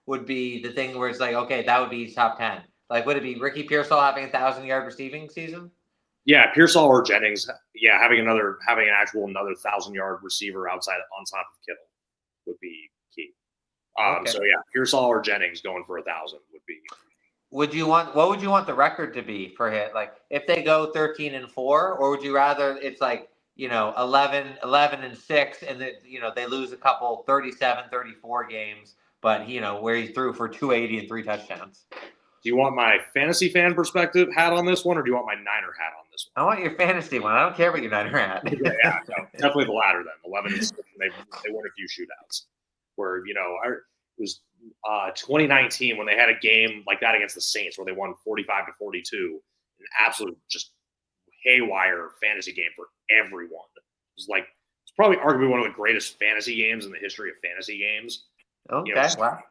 would be the thing where it's like, okay, that would be top 10? Like, would it be Ricky Pearsall having 1,000-yard receiving season? Yeah, Pearsall or Jennings. Yeah, having an actual 1,000-yard receiver on top of Kittle would be key. Okay. So yeah, Pearsall or Jennings going for 1,000 would be. What would you want the record to be for him? Like, if they go 13-4, or would you rather it's like 11-6, and they lose a couple 37-34 games, but where he threw for 280 and 3 touchdowns. Do you want my fantasy fan perspective hat on this one, or do you want my Niner hat on this one? I want your fantasy one. I don't care about your Niner hat. yeah, no, definitely the latter then. 11-6, they won a few shootouts. Where it was 2019 when they had a game like that against the Saints where they won 45-42, an absolute just haywire fantasy game for everyone. It's probably arguably one of the greatest fantasy games in the history of fantasy games. Okay, wow.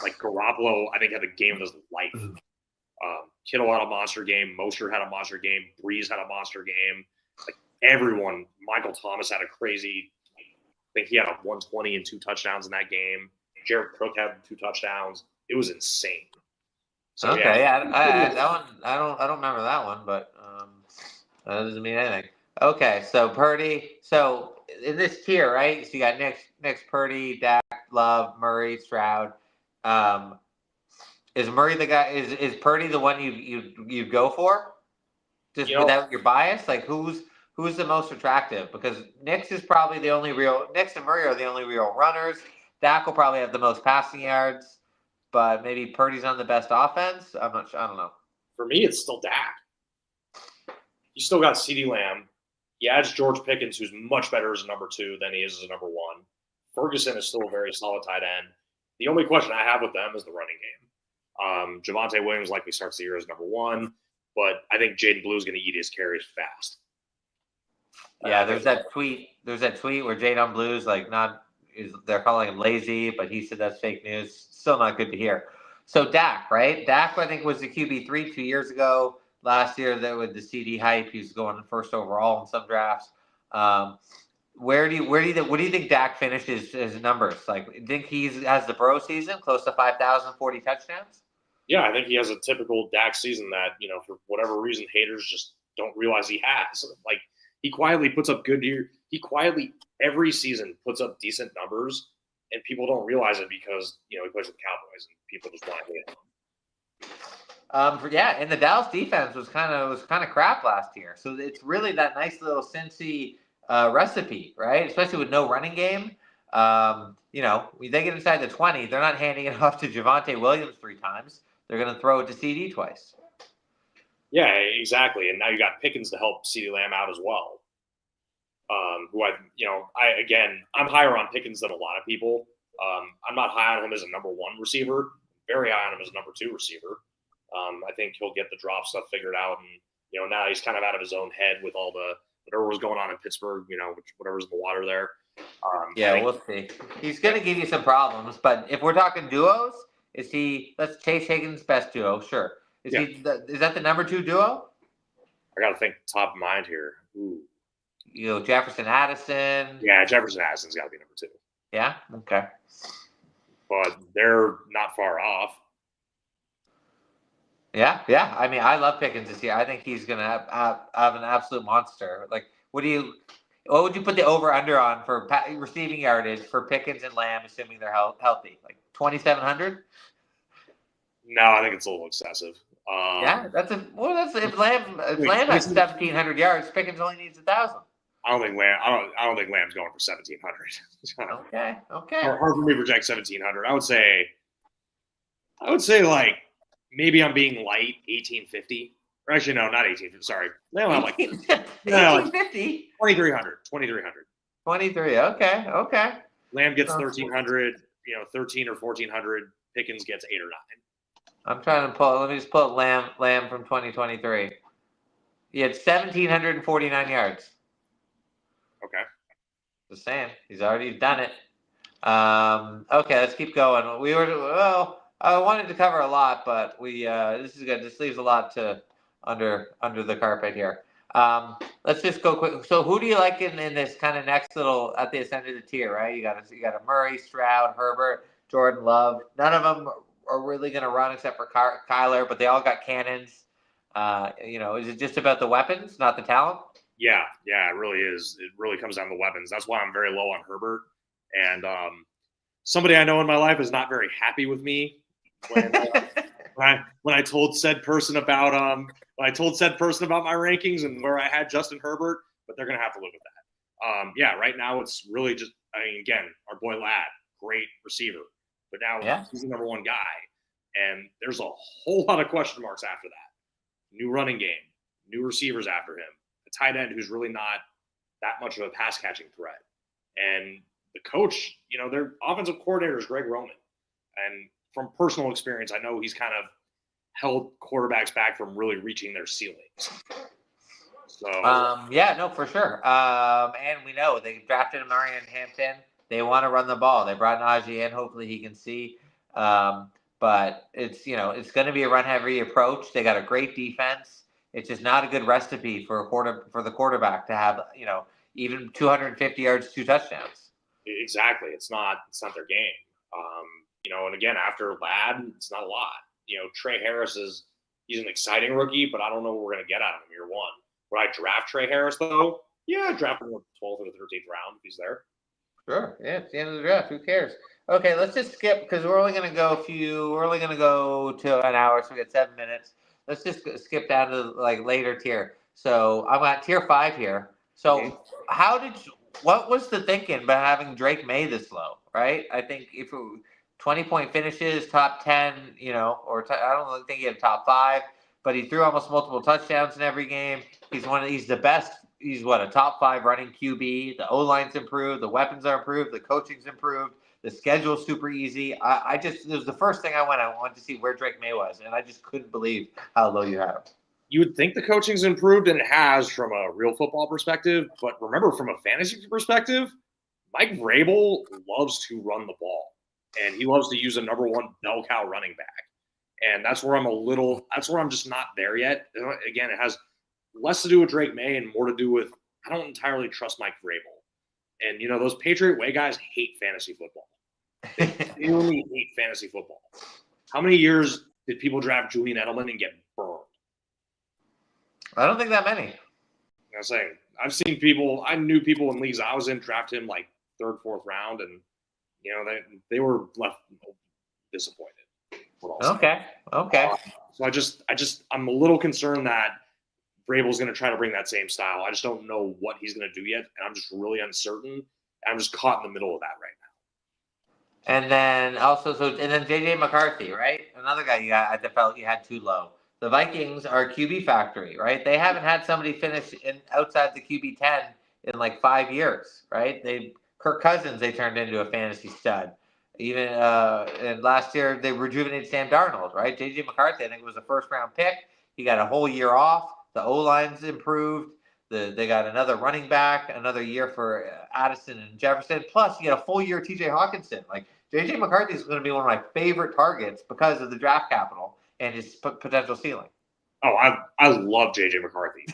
Like Garoppolo, I think had the game of his life. Kittle had a monster game. Mostert had a monster game. Breeze had a monster game. Like everyone, Michael Thomas had a crazy. I think he had a 120 and 2 touchdowns in that game. Jared Cook had 2 touchdowns. It was insane. So, okay, yeah, that one I don't remember that one, but that doesn't mean anything. Okay, so Purdy. So in this tier, right? So you got Nick's Purdy, Dak, Love, Murray, Stroud. Is Murray the guy? Is Purdy the one you go for? Just without your bias, like who's the most attractive? Because Nick's and Murray are the only real runners. Dak will probably have the most passing yards, but maybe Purdy's on the best offense. I'm not sure. I don't know. For me, it's still Dak. You still got CeeDee Lamb. He adds George Pickens, who's much better as a number 2 than he is as a number 1. Ferguson is still a very solid tight end. The only question I have with them is the running game. Javonte Williams likely starts the year as number 1, but I think Jaden Blue is going to eat his carries fast. Yeah, there's that tweet where Jaden Blue's they're calling him lazy, but he said that's fake news. Still not good to hear. So Dak, right? Dak, I think, was the QB3 2 years ago. Last year, with the CD hype, he was going first overall in some drafts. What do you think Dak finished his numbers? Like, you think he has the Burrow season, close to 5,040 touchdowns? Yeah, I think he has a typical Dak season that, for whatever reason, haters just don't realize he has. Like, he quietly puts up he quietly every season puts up decent numbers, and people don't realize it because, he plays with the Cowboys and people just want to hate him. And the Dallas defense was kind of crap last year. So it's really that nice little Cincy recipe, right? Especially with no running game. They get inside the 20, they're not handing it off to Javonte Williams 3 times. They're going to throw it to CD twice. Yeah, exactly. And now you got Pickens to help CeeDee Lamb out as well. who I'm higher on Pickens than a lot of people. I'm not high on him as a number one receiver. Very high on him as a number two receiver. I think he'll get the drop stuff figured out, and now he's kind of out of his own head with all the whatever was going on in Pittsburgh. Whatever's in the water there. We'll see. He's going to give you some problems, but if we're talking duos, let's Chase Higgins' best duo, sure. Is that the number two duo? I got to think top of mind here. Ooh. Jefferson Addison. Yeah, Jefferson Addison's got to be number two. Yeah? Okay. But they're not far off. Yeah. I mean, I love Pickens this year. I think he's going to have an absolute monster. Like, what would you put the over-under on for receiving yardage for Pickens and Lamb, assuming they're healthy? Like 2,700? No, I think it's a little excessive. That's if Lamb has 1,700 yards, Pickens only needs 1,000. I don't think Lamb's going for 1,700. Okay. Hard for me to project 1,700. I would say like maybe I'm being light, 1,850. Or actually, no, not 1,850. Sorry, Lamb have like 1,850. 2,300. 23. Okay. Lamb gets 1,300. 13 or 1,400. Pickens gets 8 or 9. I'm trying to let me just pull Lamb from 2023. He had 1,749 yards. Okay. Just saying, he's already done it. Okay, let's keep going. I wanted to cover a lot, but this is good. This leaves a lot to under the carpet here. Let's just go quick. So, who do you like in this kind of next little at the end of the tier? Right, you got a Murray, Stroud, Herbert, Jordan Love. None of them are really going to run except for Kyler, but they all got cannons. Is it just about the weapons, not the talent? Yeah, it really is. It really comes down to the weapons. That's why I'm very low on Herbert. And somebody I know in my life is not very happy with me when I told said person about my rankings and where I had Justin Herbert. But they're gonna have to live with that. Right now it's really just. Again, our boy Ladd, great receiver, but now he's the number one guy, and there's a whole lot of question marks after that. New running game, new receivers after him. A tight end who's really not that much of a pass catching threat. And the coach, their offensive coordinator is Greg Roman. And from personal experience, I know he's kind of held quarterbacks back from really reaching their ceilings. So for sure. And we know they drafted Murray in Hampton. They want to run the ball. They brought Najee in. Hopefully he can see. But it's going to be a run heavy approach. They got a great defense. It's just not a good recipe for the quarterback to have, even 250 yards, 2 touchdowns. Exactly. It's not their game. And again, after Ladd, it's not a lot. Trey Harris he's an exciting rookie, but I don't know what we're going to get out of him year one. Would I draft Trey Harris though? Yeah, I'd draft him in the 12th or the 13th round if he's there. Sure. Yeah, it's the end of the draft. Who cares? Okay, let's just skip because we're only going to go to an hour, so we got 7 minutes. Let's just skip down to later tier. So I'm at tier 5 here. So what was the thinking by having Drake May this low, right? I think if 20-point finishes, top 10, I don't think he had top 5, but he threw almost multiple touchdowns in every game. He's the best. He's a top 5 running QB. The O-line's improved. The weapons are improved. The coaching's improved. The schedule's super easy. It was the first thing I wanted to see where Drake May was, and I just couldn't believe how low you had him. You would think the coaching's improved, and it has from a real football perspective. But remember, from a fantasy perspective, Mike Vrabel loves to run the ball, and he loves to use a number one bell cow running back. And that's where I'm just not there yet. Again, it has less to do with Drake May and more to do with I don't entirely trust Mike Vrabel. And, those Patriot Way guys hate fantasy football. They only hate fantasy football. How many years did people draft Julian Edelman and get burned? I don't think that many. I'm saying, I knew people in leagues I was in draft him like 3rd, 4th round, and, they were left disappointed. Okay. So I'm a little concerned that Vrabel's going to try to bring that same style. I just don't know what he's going to do yet, and I'm just really uncertain. I'm just caught in the middle of that right now. And then JJ McCarthy, right? Another guy I felt you had too low. The Vikings are a QB factory, right? They haven't had somebody finish outside the QB 10 in like 5 years, right? Kirk Cousins they turned into a fantasy stud. Even and last year they rejuvenated Sam Darnold, right? JJ McCarthy, I think, was a first-round pick. He got a whole year off. The O-line's improved. They got another running back, another year for Addison and Jefferson. Plus, you get a full year TJ Hawkinson. Like JJ McCarthy is going to be one of my favorite targets because of the draft capital and his potential ceiling. Oh, I love JJ McCarthy.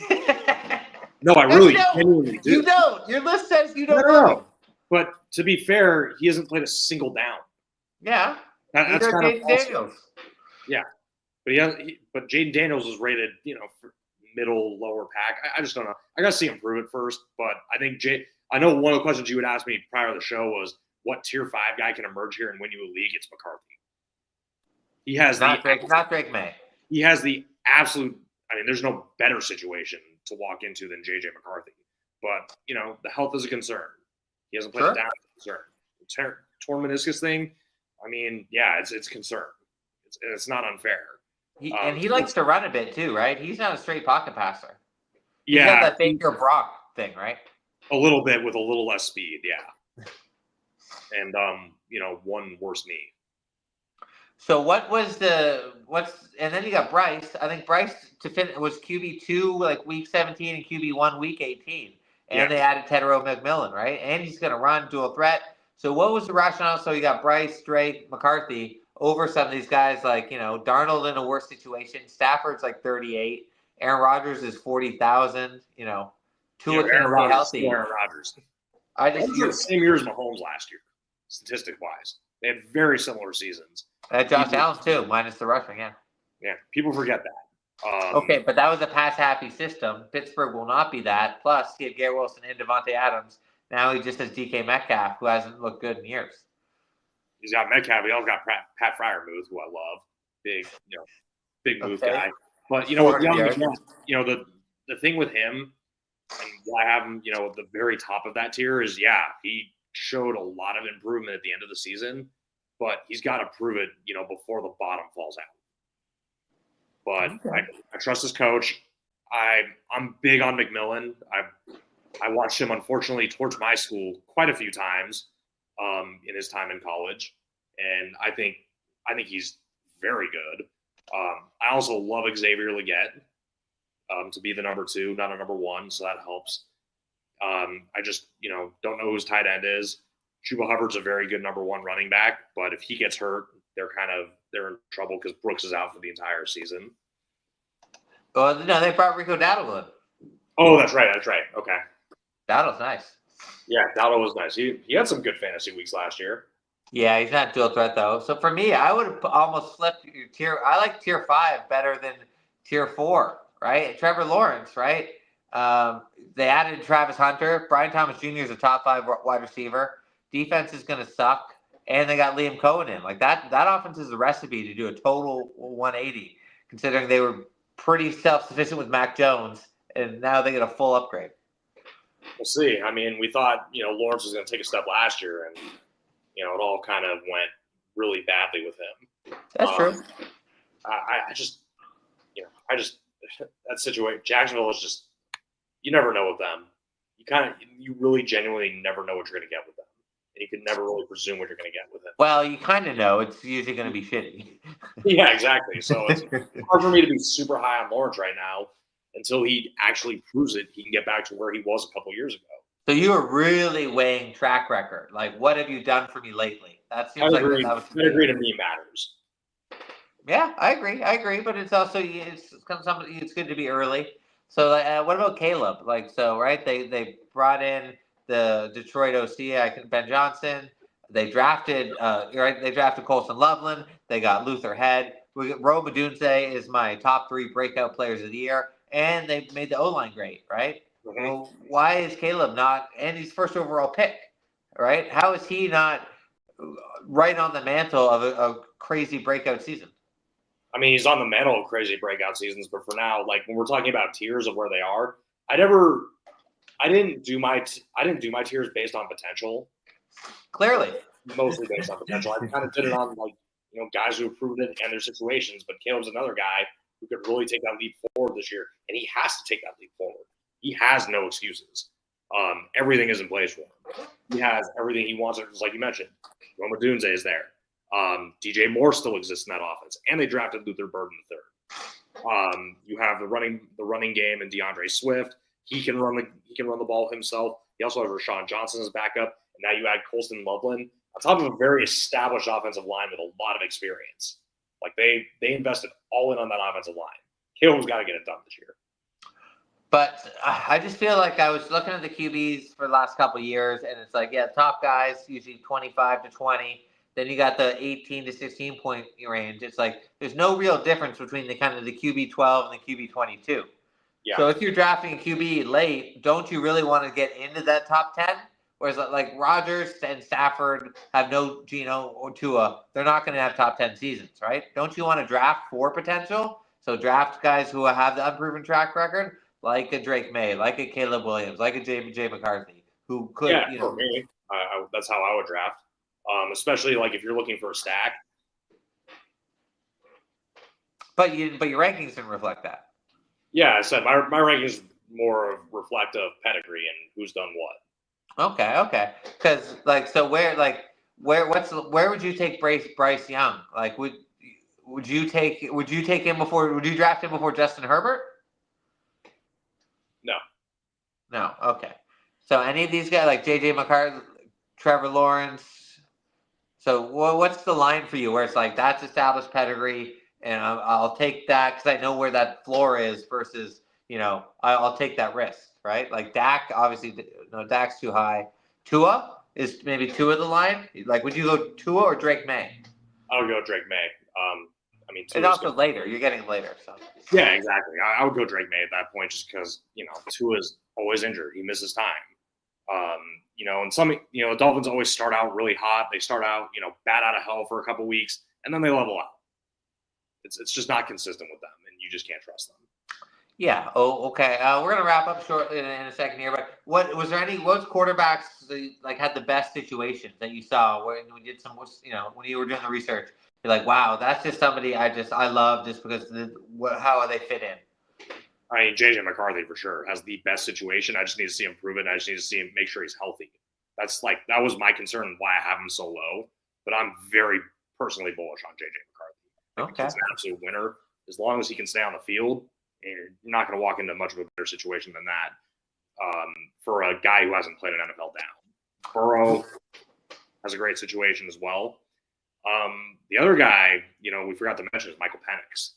No, I really genuinely do. You don't. Your list says you don't love him. him. But to be fair, he hasn't played a single down. Yeah. That's kind Jaden of Daniels. Yeah, but Jaden Daniels is rated, for middle, lower pack. I just don't know. I got to see him prove it first. But I think I know one of the questions you would ask me prior to the show was what tier 5 guy can emerge here and win you a league? It's McCarthy. He has not Drake May. He has the absolute. I mean, there's no better situation to walk into than JJ McCarthy. But the health is a concern. He hasn't played it down. It's a concern. Torn meniscus thing. I mean, yeah, it's a concern. It's not unfair. And he likes to run a bit too, right? He's not a straight pocket passer. Yeah, he's got that Baker Brock thing, right? A little bit with a little less speed, yeah. And one worse knee. So and then you got Bryce. I think Bryce was QB2 like week 17 and QB1 week 18. And they added Tedero McMillan, right? And he's going to run dual threat. So what was the rationale? So you got Bryce, Drake, McCarthy over some of these guys like, Darnold in a worse situation. Stafford's like 38. Aaron Rodgers is 40,000. Tua can stay healthy. Aaron Rodgers. They were the same year as Mahomes last year, statistic-wise. They had very similar seasons. Josh Allen too, minus the rushing, yeah. Yeah, people forget that. Okay, but that was a pass-happy system. Pittsburgh will not be that. Plus, he had Garrett Wilson and Devontae Adams. Now he just has DK Metcalf, who hasn't looked good in years. He's got Metcalf. He also got Pat Freiermuth, who I love. Big move guy. But the thing with him, and why I have him, at the very top of that tier is, he showed a lot of improvement at the end of the season, but he's got to prove it, before the bottom falls out. But I trust his coach. I'm big on McMillan. I watched him, unfortunately, torch my school quite a few times in his time in college, and I think he's very good. I also love Xavier Legette to be the number 2, not a number 1, so that helps. I just don't know who his tight end is. Chuba Hubbard's a very good number 1 running back, but if he gets hurt, they're in trouble because Brooks is out for the entire season. Well, no, they brought Rico Dowdle in. Oh, that's right. Okay. Dowdle's nice. Yeah, Dowdle was nice. He had some good fantasy weeks last year. Yeah, he's not dual threat though. So for me, I would have almost flipped your tier. I like tier 5 better than tier 4, right? Trevor Lawrence, right? They added Travis Hunter. Brian Thomas Jr. is a top 5 wide receiver. Defense is going to suck. And they got Liam Cohen in. Like that offense is a recipe to do a total 180, considering they were pretty self-sufficient with Mac Jones, and now they get a full upgrade. We'll see. I mean, we thought, Lawrence was going to take a step last year, and, it all kind of went really badly with him. That's true. I just that situation, Jacksonville is just, you never know with them. You really genuinely never know what you're going to get with them. And you can never really presume what you're going to get with it. Well, you kind of know. It's usually going to be shitty. Yeah, exactly. So it's hard for me to be super high on Lawrence right now until he actually proves it. He can get back to where he was a couple years ago. So you are really weighing track record. Like, what have you done for me lately? That seems like pedigree to me matters. Yeah, I agree. But it's also it's good to be early. So what about Caleb? Like, so right, they brought in the Detroit OC, Ben Johnson. They drafted They drafted Colson Loveland. They got Luther Head. Ro Madunze is my top 3 breakout players of the year, and they made the O-line great, right? Mm-hmm. Well, why is Caleb not? And he's first overall pick, right? How is he not right on the mantle of a crazy breakout season? I mean, he's on the mantle of crazy breakout seasons, but for now, like when we're talking about tiers of where they are, I didn't do my tiers based on potential. Clearly, mostly based on potential. I kind of did it on guys who have proven it and their situations. But Caleb's another guy who could really take that leap forward this year, and he has to take that leap forward. He has no excuses. Everything is in place for him. He has everything he wants. Just like you mentioned, Roma Dunze is there. DJ Moore still exists in that offense, and they drafted Luther Bird in the third. You have the running game and DeAndre Swift. He can run the ball himself. He also has Rashawn Johnson as backup, and now you add Colston Loveland on top of a very established offensive line with a lot of experience. Like they invested all in on that offensive line. Caleb's got to get it done this year. But I just feel like I was looking at the QBs for the last couple of years, and it's like, yeah, top guys usually 25 to 20. Then you got the 18 to 16 point range. It's like there's no real difference between the kind of the QB 12 and the QB 22. Yeah. So if you're drafting a QB late, don't you really want to get into that top 10? Whereas like Rodgers and Stafford have no Geno or Tua, they're not going to have top 10 seasons, right? Don't you want to draft for potential? So draft guys who have the unproven track record, like a Drake May, like a Caleb Williams, like a J. McCarthy, who could, for me, that's how I would draft. Especially like if you're looking for a stack. But your rankings didn't reflect that. Yeah, I said my rankings more reflect of pedigree and who's done what. Okay. Because where would you take Bryce Young? Like would you take him before? Would you draft him before Justin Herbert? No. Okay. So any of these guys like J.J. McCarthy, Trevor Lawrence. So what's the line for you where it's like that's established pedigree and I'll take that because I know where that floor is versus I'll take that risk, right? Like Dak, obviously, no, Dak's too high. Tua is maybe Tua the line. Like, would you go Tua or Drake May? I would go Drake May. And also later. You're getting later, so. Yeah, exactly. I would go Drake May at that point just because Tua's always injured. He misses time. And the Dolphins always start out really hot. They start out, bat out of hell for a couple weeks, and then they level out. It's just not consistent with them, and you just can't trust them. Yeah. Oh, okay. We're gonna wrap up shortly in a second here. But what quarterbacks that, had the best situations that you saw when we did some, when you were doing the research? You're like, wow, that's just somebody I love just because how they fit in. I mean, J.J. McCarthy for sure has the best situation. I just need to see him prove it. I just need to see him make sure he's healthy. That was my concern and why I have him so low. But I'm very personally bullish on J.J. McCarthy. Okay. He's an absolute winner as long as he can stay on the field. And you're not going to walk into much of a better situation than that for a guy who hasn't played an NFL down. Burrow has a great situation as well. The other guy, we forgot to mention is Michael Penix.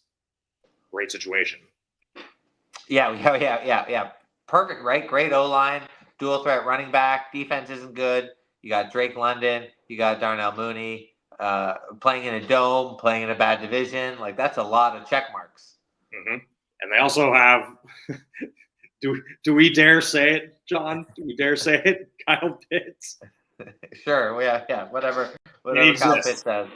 Great situation. Yeah. Perfect, right? Great O-line, dual threat running back. Defense isn't good. You got Drake London. You got Darnell Mooney playing in a dome, playing in a bad division. Like, that's a lot of check marks. Mm-hmm. And they also have do we dare say it, John? Do we dare say it? Kyle Pitts. Sure. Yeah. Whatever Kyle Pitts says.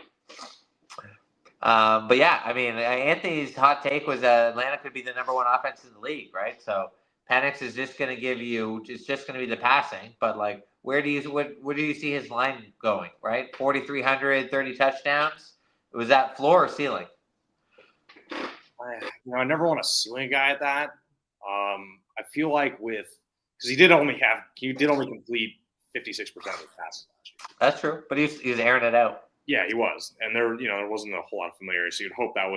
But yeah, I mean, Anthony's hot take was that Atlanta could be the number one offense in the league, right? So Penix is just going to give you, it's just going to be the passing. But like, where do you see his line going, right? 4,300, 30 touchdowns. Was that floor or ceiling? I never want to ceiling a guy at that. I feel like because he did only complete 56% of his passes last year. That's true, but he was airing it out. Yeah, he was, and there wasn't a whole lot of familiarity. So you'd hope that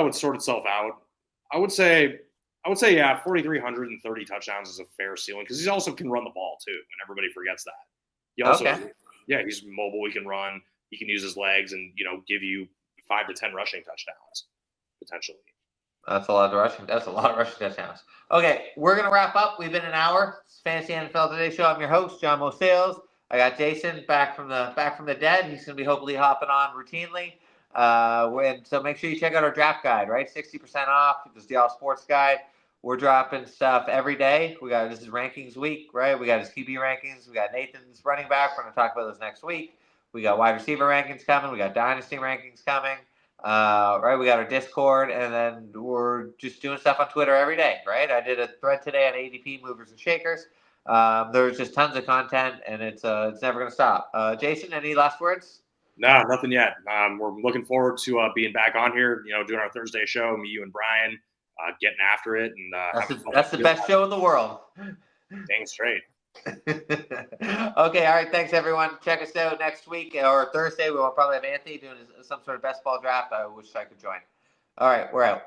would sort itself out. I would say, yeah, 4,330 touchdowns is a fair ceiling because he also can run the ball too, and everybody forgets that. He also, yeah, he's mobile. He can run. He can use his legs, and give you 5 to 10 rushing touchdowns potentially. That's a lot of rushing touchdowns. Okay, we're gonna wrap up. We've been an hour. It's Fantasy NFL Today Show. I'm your host, John Mosales. I got Jason back from the dead. He's gonna be hopefully hopping on routinely. So make sure you check out our draft guide. Right, 60% off. This is the All Sports Guide. We're dropping stuff every day. This is rankings week, right? We got his QB rankings. We got Nathan's running back. We're gonna talk about those next week. We got wide receiver rankings coming. We got dynasty rankings coming. Right, we got our Discord, and then we're just doing stuff on Twitter every day, right? I did a thread today on ADP movers and shakers. There's just tons of content, and it's never going to stop. Jason, any last words? No, nothing yet. We're looking forward to being back on here, doing our Thursday show, me, you, and Brian. getting after it and having fun. That's the best show in the world. Dang straight. Okay, all right. Thanks, everyone. Check us out next week or Thursday. We'll probably have Anthony doing some sort of best ball draft. I wish I could join. All right, we're out.